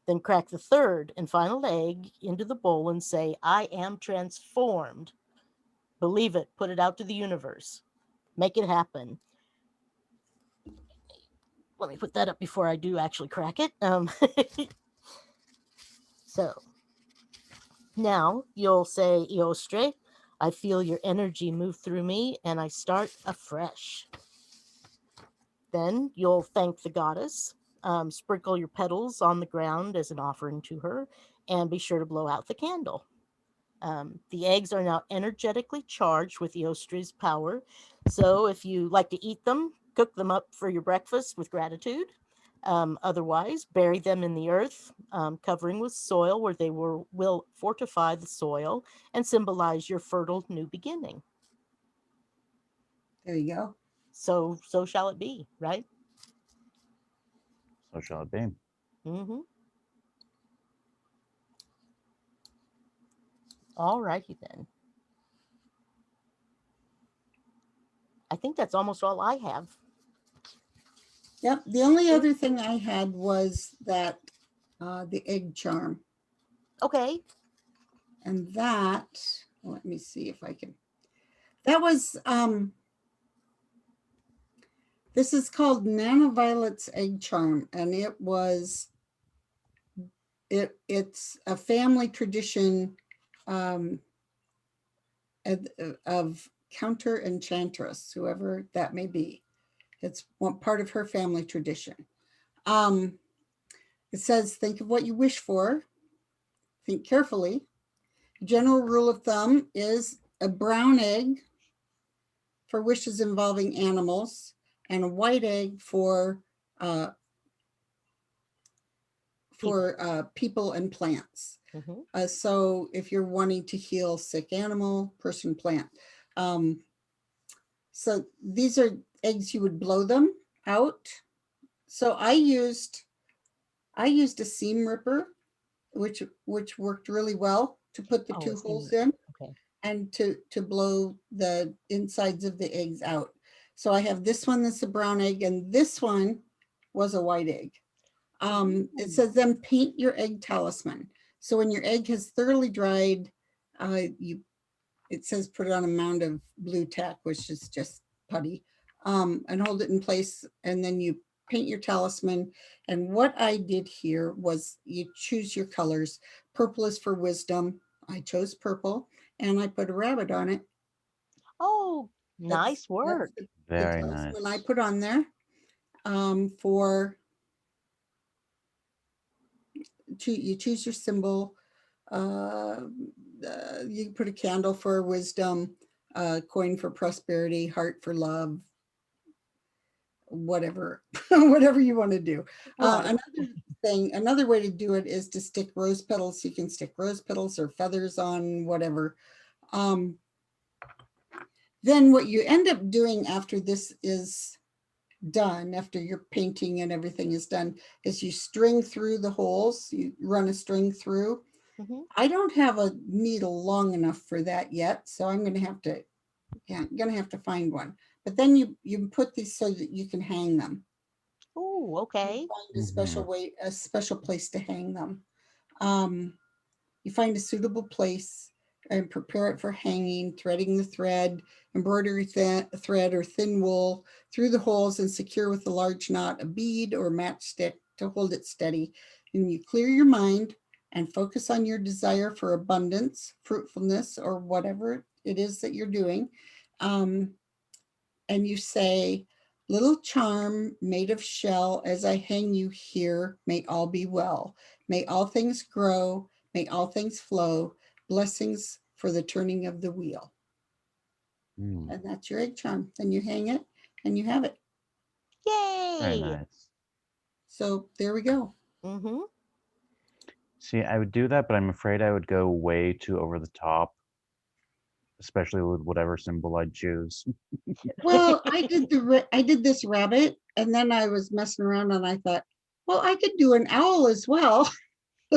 Then crack the third and final egg into the bowl and say, I am transformed. Believe it. Put it out to the universe. Make it happen. Let me put that up before I do actually crack it. So now you'll say, Iostre, I feel your energy move through me and I start afresh. Then you'll thank the goddess, sprinkle your petals on the ground as an offering to her, and be sure to blow out the candle. The eggs are now energetically charged with Eostre's power. So if you like to eat them, cook them up for your breakfast with gratitude. Otherwise, bury them in the earth, covering with soil where they will fortify the soil and symbolize your fertile new beginning. There you go. So shall it be, right? So shall it be. Mm-hmm. All righty then. I think that's almost all I have. Yep. The only other thing I had was that the egg charm. Okay. And that, let me see if I can. That was this is called Nana Violet's egg charm, and it's a family tradition of counter enchantress, whoever that may be. It's one part of her family tradition. It says, think of what you wish for. Think carefully. General rule of thumb is a brown egg for wishes involving animals and a white egg for people and plants. Mm-hmm. So if you're wanting to heal sick animal, person, plant. So these are eggs, you would blow them out. So I used a seam ripper, which worked really well to put the two holes in. Okay. And to blow the insides of the eggs out. So I have this one that's a brown egg, and this one was a white egg. It says then paint your egg talisman. So when your egg has thoroughly dried, it says put it on a mound of blue tack, which is just putty, and hold it in place, and then you paint your talisman. And what I did here was you choose your colors. Purple is for wisdom. I chose purple, and I put a rabbit on it. Oh, nice work. That's Very the nice. talisman I put on there. You choose your symbol. You put a candle for wisdom, coin for prosperity, heart for love, whatever, whatever you want to do. Right. Another way to do it is to stick rose petals. You can stick rose petals or feathers on whatever. Then what you end up doing after this is done, after your painting and everything is done, is you string through the holes. You run a string through. Mm-hmm. I don't have a needle long enough for that yet, so I'm going to have to find one. But then you put these so that you can hang them. Oh, okay. Find a special place to hang them. You find a suitable place and prepare it for hanging, threading the thread, embroidery thread or thin wool through the holes, and secure with a large knot, a bead or matchstick to hold it steady. And you clear your mind and focus on your desire for abundance, fruitfulness, or whatever it is that you're doing. And you say, little charm made of shell, as I hang you here, may all be well. May all things grow, may all things flow, blessings for the turning of the wheel. And that's your egg charm. Then you hang it and you have it. Yay. Very nice. So there we go. Mm-hmm. See, I would do that, but I'm afraid I would go way too over the top, especially with whatever symbol I choose. Well, I did this rabbit, and then I was messing around and I thought, well, I could do an owl as well.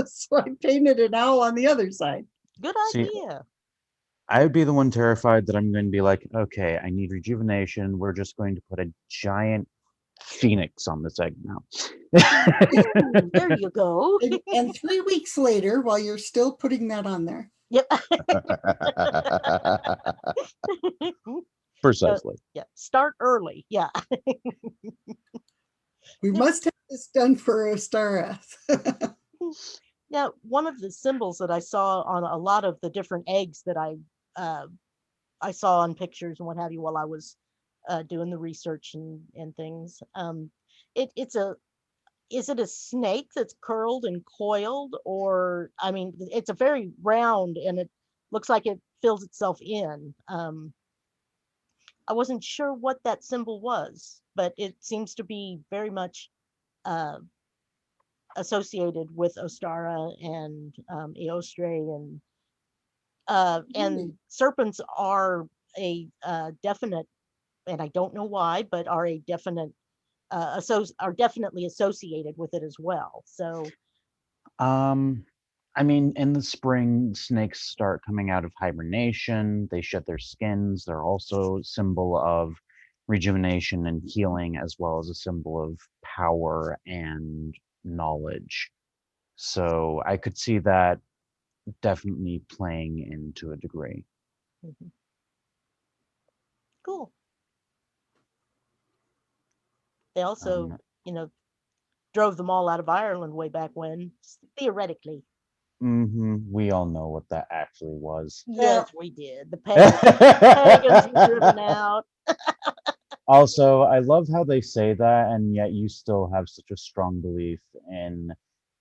So I painted an owl on the other side. Good See, idea. I would be the one terrified that I'm going to be like, okay, I need rejuvenation. We're just going to put a giant phoenix on this egg now. Ooh, there you go. And 3 weeks later, while you're still putting that on there. Yep. Precisely. Yeah. Start early. Yeah. We must have this done for Ostara. Yeah. One of the symbols that I saw on a lot of the different eggs that I saw on pictures and what have you while I was doing the research and things. It's a is it a snake that's curled and coiled, or I mean, it's a very round and it looks like it fills itself in. I wasn't sure what that symbol was, but it seems to be very much uh, associated with Ostara and Eostre and serpents are a definite, and I don't know why, but are a definite are definitely associated with it as well. So Um, I mean, in the spring, snakes start coming out of hibernation. They shed their skins. They're also a symbol of rejuvenation and healing, as well as a symbol of power and knowledge. So I could see that definitely playing into a degree. mhm, cool. They also, Um, you know, drove them all out of Ireland way back when, theoretically. we all know what that actually was. Yeah. Yes, we did. The pagans were driven out. Also, I love how they say that, and yet you still have such a strong belief in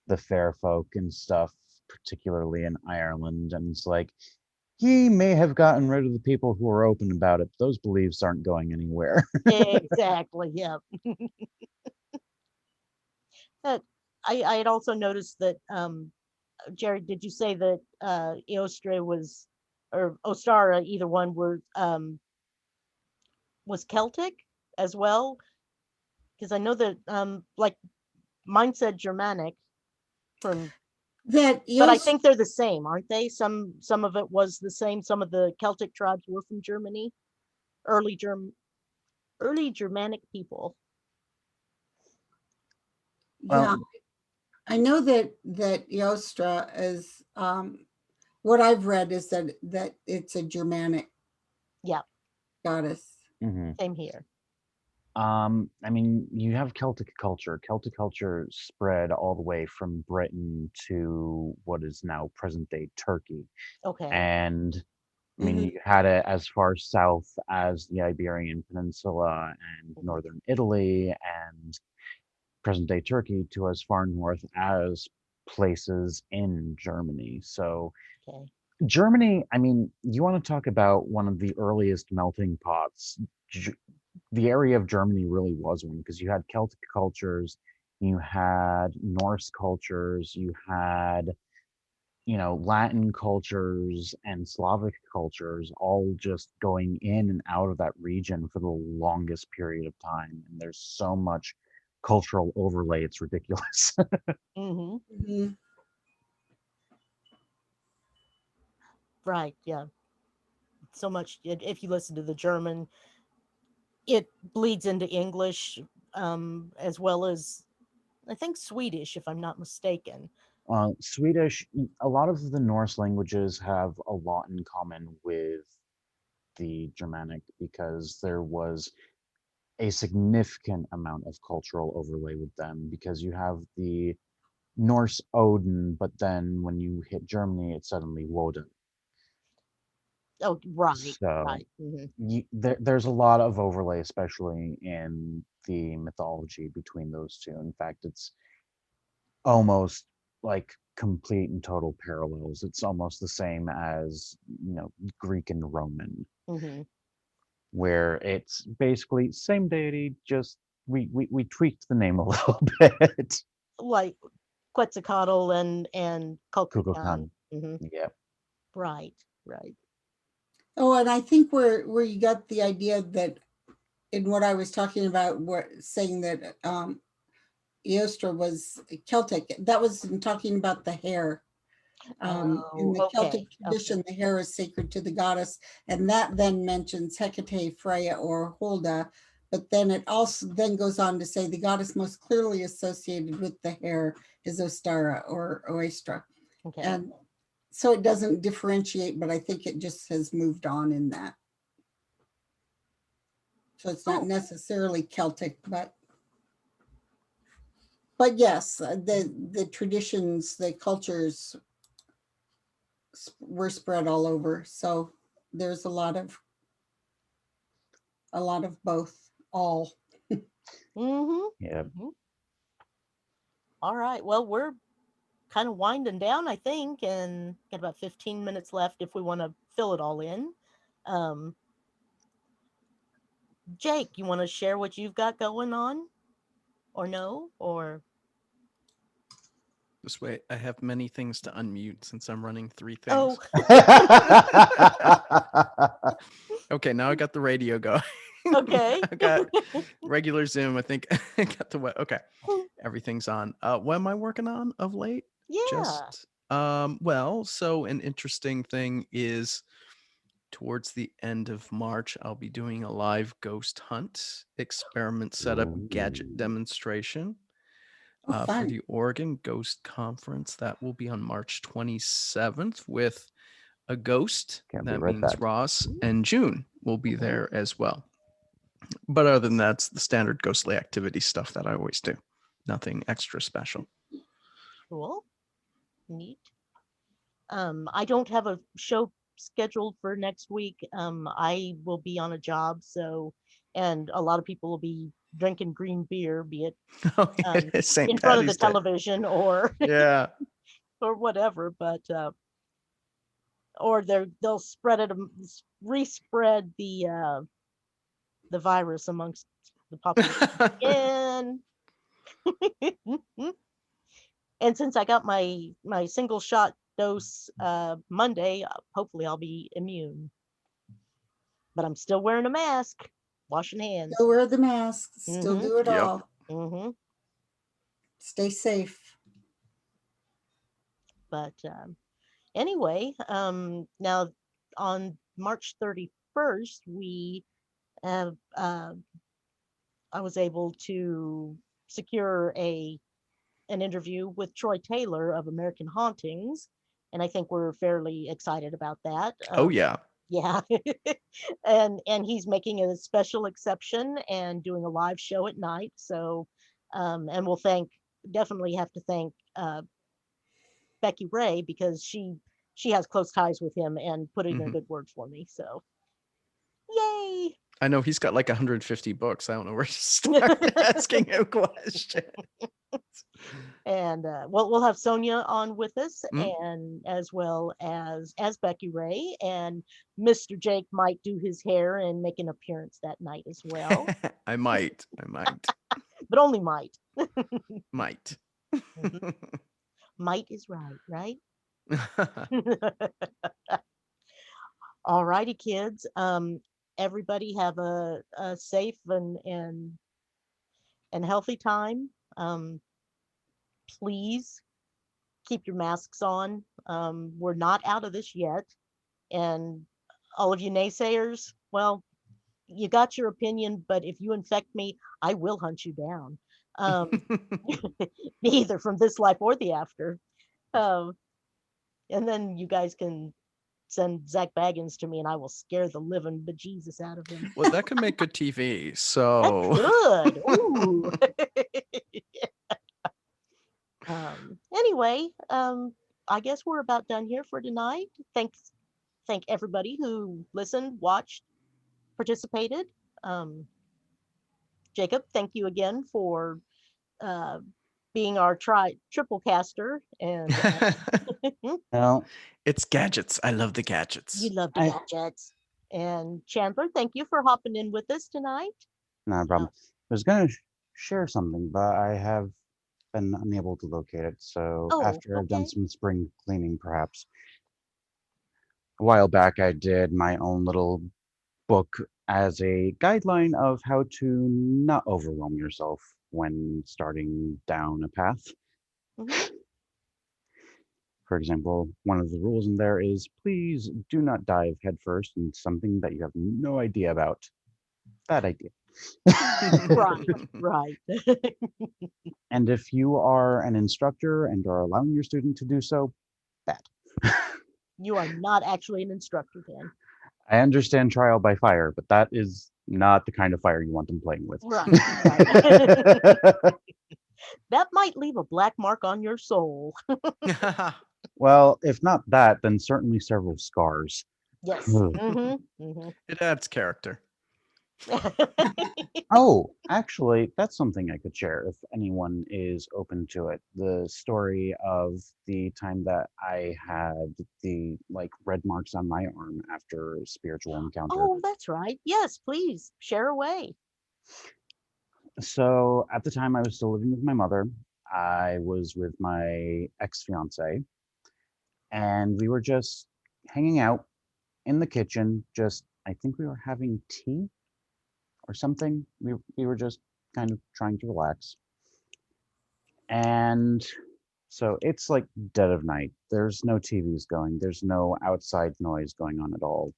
the fair folk and stuff, particularly in Ireland. And it's like, he may have gotten rid of the people who are open about it, but those beliefs aren't going anywhere. Exactly. Yeah. But I had also noticed that Jerry, did you say that Eostre was or Ostara, either one were was Celtic as well? Because I know that like mine said Germanic from, That but I Eos, think they're the same, aren't they? Some of it was the same. Some of the Celtic tribes were from Germany, early Germ early Germanic people. yeah, Well, I know that Eostra is what I've read is that it's a Germanic Yeah, goddess. mhm. same here. I mean, you have Celtic culture. Celtic culture spread all the way from Britain to what is now present day Turkey. Okay. And I mean, Hmm. you had it as far south as the Iberian Peninsula and Mhm. northern Italy and present day Turkey to as far north as places in Germany. So, Okay. Germany, I mean, you want to talk about one of the earliest melting pots. The area of Germany really was one because you had Celtic cultures, you had Norse cultures, you had Latin cultures and Slavic cultures all just going in and out of that region for the longest period of time. And there's so much cultural overlay, it's ridiculous. Hmm. Hmm. Right. Yeah. So much. If you listen to the German, it bleeds into English, as well as I think Swedish, if I'm not mistaken. Swedish, a lot of the Norse languages have a lot in common with the Germanic because there was a significant amount of cultural overlay with them because you have the Norse Odin, but then when you hit Germany, it's suddenly Woden. Oh, right. So Right. Hmm. there's a lot of overlay, especially in the mythology between those two. In fact, it's almost like complete and total parallels. It's almost the same as, Greek and Roman, Hmm. where it's basically same deity, just we tweaked the name a little bit. Like Quetzalcoatl and Kukulkan. Kukulkan. Hmm. Yeah. Right. Right. Oh, and I think where you got the idea that in what I was talking about, where saying that Eostra was Celtic, that was in talking about the hair. In the Celtic Okay. tradition, the hair is sacred to the goddess, and that then mentions Hecate, Freya, or Holda. But then it also then goes on to say the goddess most clearly associated with the hair is Ostara or Oestra. Okay. And so it doesn't differentiate, but I think it just has moved on in that. So it's not necessarily Celtic, but yes, the traditions, the cultures were spread all over. So there's a lot of both, all. Mm-hmm. Yeah. Mm-hmm. All right. Well, we're kind of winding down, I think, and got about 15 minutes left if we want to fill it all in. Um, Jake, you want to share what you've got going on, or no, or This way, I have many things to unmute since I'm running 3 oh, things. Okay, now I got the radio going. okay. I got regular Zoom. I think I got the okay. Everything's on. What am I working on of late? Yeah. Just well, so an interesting thing is towards the end of March, I'll be doing a live ghost hunt experiment setup gadget demonstration for Fun. the Oregon Ghost Conference. That will be on March 27th with a ghost. Can't That rewrite means that. Ross and June will be there as well. But other than that, it's the standard ghostly activity stuff that I always do. Nothing extra special. Cool. Neat. I don't have a show scheduled for next week. I will be on a job, so, and a lot of people will be drinking green beer, be it Oh, yeah, St. in front of the Patty's Day. television or Yeah. or whatever, but or they'll spread it, respread the virus amongst the population again. And since I got my single shot dose Monday, hopefully I'll be immune. But I'm still wearing a mask, washing hands. Still wear the mask. Still Mhm. do it Yep. all. Mm-hmm. Stay safe. But anyway, now on March 31st, we have I was able to secure an interview with Troy Taylor of American Hauntings, and I think we're fairly excited about that. Oh, yeah. Yeah. And he's making a special exception and doing a live show at night. So and we'll definitely have to thank Becky Ray, because she has close ties with him and put in a good word for me. So yay. I know he's got like 150 books. I don't know where to start asking him questions. And we'll have Sonia on with us, Mm. and as well as Becky Ray, and Mr. Jake might do his hair and make an appearance that night as well. I might. But only might. Might. Might is right? All righty, kids. Everybody have a safe and healthy time. Please keep your masks on. We're not out of this yet. And all of you naysayers, well, you got your opinion, but if you infect me, I will hunt you down. Either from this life or the after. And then you guys can send Zach Baggins to me and I will scare the living bejesus out of him. Well, that could make good TV. That's So good. Ooh. Anyway, I guess we're about done here for tonight. Thank everybody who listened, watched, participated. Jacob, thank you again for being our triple caster. And Well, it's gadgets. I love the gadgets. you love the gadgets. And Chandler, thank you for hopping in with us tonight. no problem. I was going to share something, but I have been unable to locate it. So after I've done some spring cleaning, perhaps. A while back, I did my own little book as a guideline of how to not overwhelm yourself when starting down a path. Mhm. For example, one of the rules in there is please do not dive headfirst into something that you have no idea about. Bad idea. Right, right. And if you are an instructor and are allowing your student to do so, bad. You are not actually an instructor then. I understand trial by fire, but that is not the kind of fire you want them playing with. Right, right. That might leave a black mark on your soul. Well, if not that, then certainly several scars. Yes. It adds character. Oh, actually, that's something I could share if anyone is open to it. The story of the time that I had the red marks on my arm after a spiritual encounter. Oh, that's right. Yes, please share away. So at the time I was still living with my mother. I was with my ex-fiance, and we were just hanging out in the kitchen. I think we were having tea or something. We were just kind of trying to relax. And so it's like dead of night. There's no TVs going. There's no outside noise going on at all.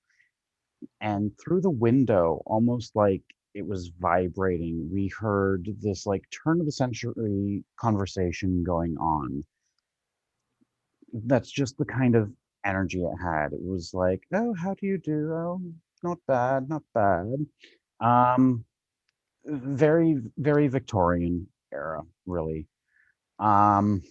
And through the window, almost like it was vibrating, we heard this turn of the century conversation going on. That's just the kind of energy it had. It was like, oh, how do you do? Oh, not bad, not bad. Um, very, very Victorian era, really. Um,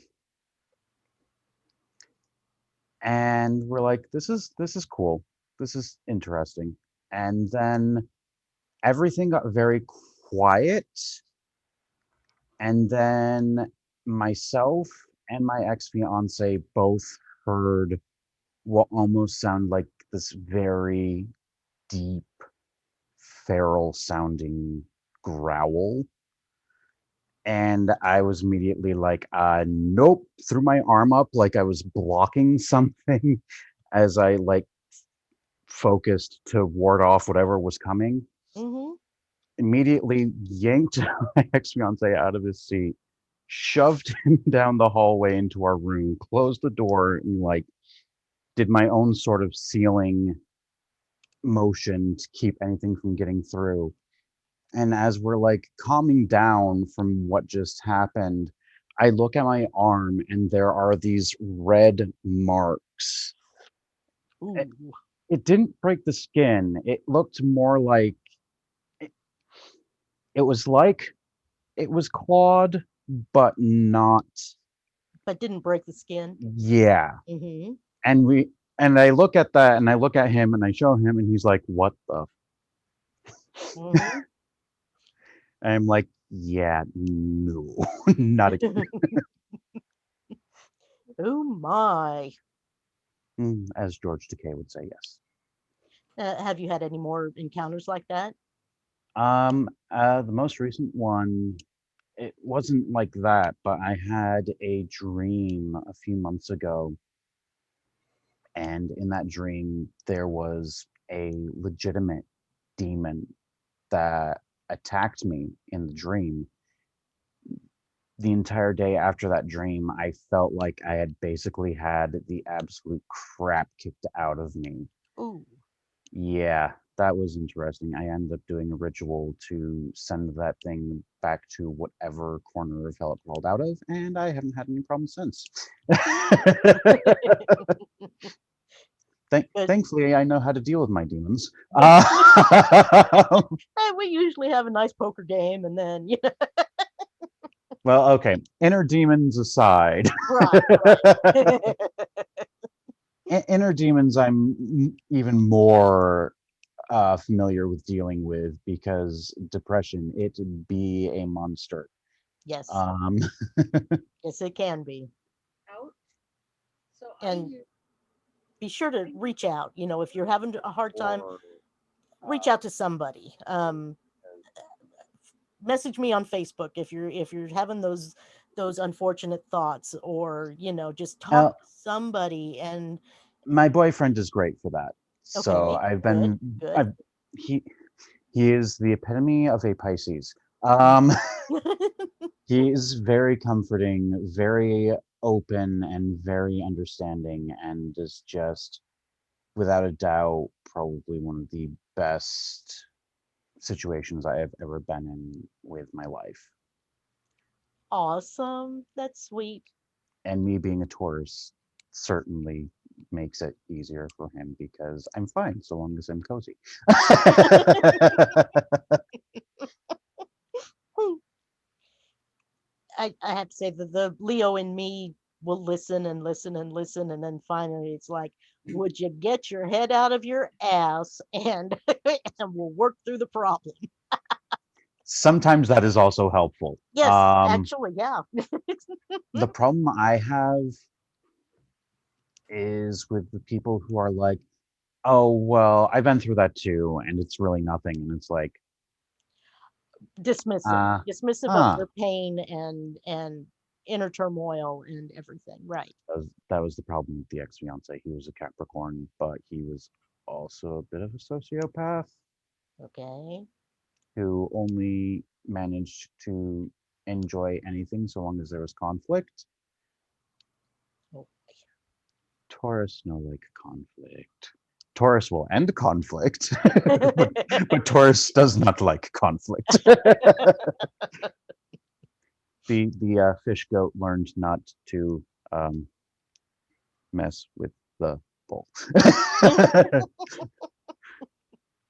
and we're like, this is cool. This is interesting. And then everything got very quiet. And then myself and my ex-fiance both heard what almost sounded like this very deep, feral sounding growl. And I was immediately like, nope, threw my arm up like I was blocking something as I focused to ward off whatever was coming. Mm-hmm. Immediately yanked my ex-fiance out of his seat, shoved him down the hallway into our room, closed the door, and did my own sort of sealing motion to keep anything from getting through. And as we're calming down from what just happened, I look at my arm and there are these red marks. It, Ooh. it didn't break the skin. It looked more it, it was like it was clawed, but not. But didn't break the skin. Yeah. Mm-hmm. And I look at that and I look at him and I show him and he's like, what the? Mm-hmm. And I'm like, yeah, no, not again. Oh my. As George Takei would say, yes. Have you had any more encounters like that? The most recent one, it wasn't like that, but I had a dream a few months ago, and in that dream there was a legitimate demon that attacked me in the dream. The entire day after that dream, I felt like I had basically had the absolute crap kicked out of me. Ooh. Yeah, that was interesting. I ended up doing a ritual to send that thing back to whatever corner of hell it crawled out of, and I haven't had any problems since. Good. Thankfully, I know how to deal with my demons. Hey, we usually have a nice poker game, and then Well, okay. Inner demons aside, right. inner demons I'm even more familiar with dealing with because depression, it be a monster. Yes. Um, Yes, it can be. Out. So And be sure to reach out. If you're having a hard time, reach out to somebody. Message me on Facebook if you're having those unfortunate thoughts, or just talk to somebody. And my boyfriend is great for that. So okay, I've good, been, good. he is the epitome of a Pisces. He is very comforting, very open and very understanding, and is just, without a doubt, probably one of the best situations I have ever been in with my life. Awesome. That's sweet. And me being a Taurus certainly makes it easier for him because I'm fine so long as I'm cozy. I have to say that the Leo in me will listen and listen and listen, and then finally it's like, would you get your head out of your ass and and we'll work through the problem. Sometimes that is also helpful. Yes, actually, yeah. The problem I have is with the people who are like, oh, well, I've been through that too, and it's really nothing. And it's like, Dismissive. Dismissive of huh. their pain and inner turmoil and everything. Right. That was the problem with the ex-fiance. He was a Capricorn, but he was also a bit of a sociopath Okay. who only managed to enjoy anything so long as there was conflict. Oh, Taurus no like conflict. Taurus will end conflict, but Taurus does not like conflict. The fish goat learned not to mess with the bull.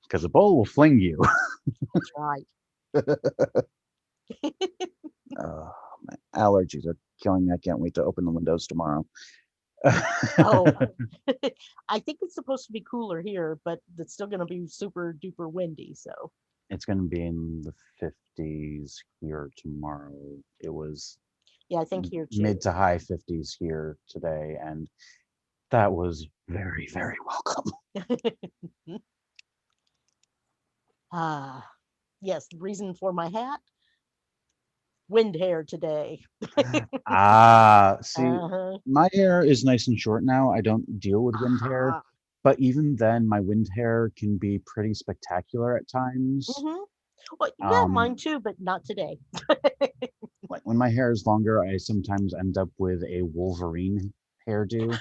Because a bull will fling you. That's right. My allergies are killing me. I can't wait to open the windows tomorrow. Oh, I think it's supposed to be cooler here, but it's still going to be super duper windy. So It's going to be in the 50s here tomorrow. It was yeah, I think here too. mid to high 50s here today, and that was very, very welcome. Ah, yes. The reason for my hat, wind hair today. See, Uh-huh. my hair is nice and short now. I don't deal with wind hair, Ah. but even then, my wind hair can be pretty spectacular at times. Mhm. Well, yeah, mine too, but not today. Like when my hair is longer, I sometimes end up with a Wolverine hairdo.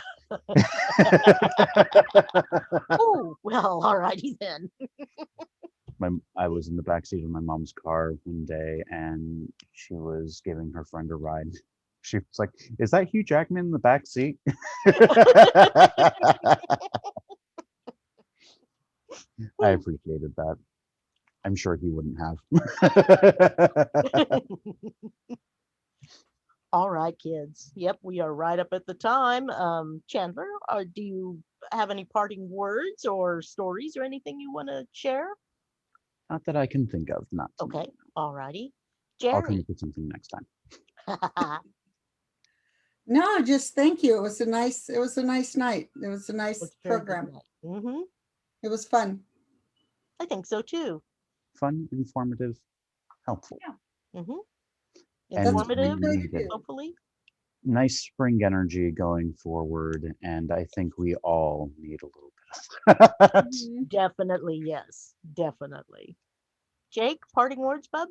Oh, well, alrighty then. I was in the backseat of my mom's car one day, and she was giving her friend a ride. She was like, "Is that Hugh Jackman in the back seat?" I appreciated that. I'm sure he wouldn't have. All right, kids. Yep, we are right up at the time. Chandler, do you have any parting words or stories or anything you want to share? Not that I can think of. Not tonight. Okay, all righty. I'll come Jerry. up with something next time. No, just thank you. It was a nice night. It was a nice It's very good program. night. Mm-hmm. It was fun. I think so too. Fun, informative, helpful, Mm-hmm. and That's what we Informative, try to needed. do. hopefully. Nice spring energy going forward, and I think we all need a little bit of that. Mhm. Definitely, yes. Definitely. Jake, parting words, bub?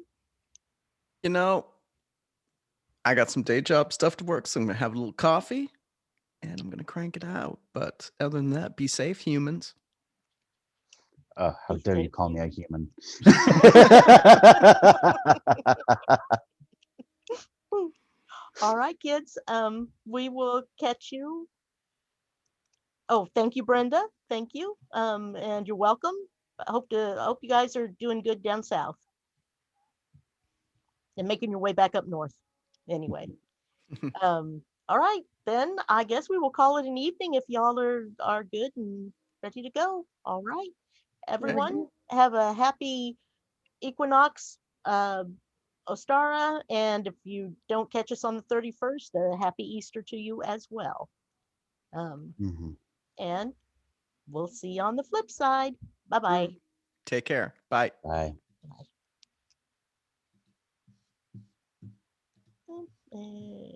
You know, I got some day job stuff to work, so I'm gonna have a little coffee and I'm gonna crank it out. But other than that, be safe, humans. How Be dare you safe, call me a human? All right, kids. We will catch you. Oh, thank you, Brenda. Thank you. And you're welcome. I hope you guys are doing good down south and making your way back up north. Anyway. All right, then I guess we will call it an evening if y'all are good and ready to go. All right. Everyone, have a happy equinox, Ostara, and if you don't catch us on the 31st, a happy Easter to you as well. Mhm. And we'll see you on the flip side. Bye-bye. Take care. Bye. Bye. Bye.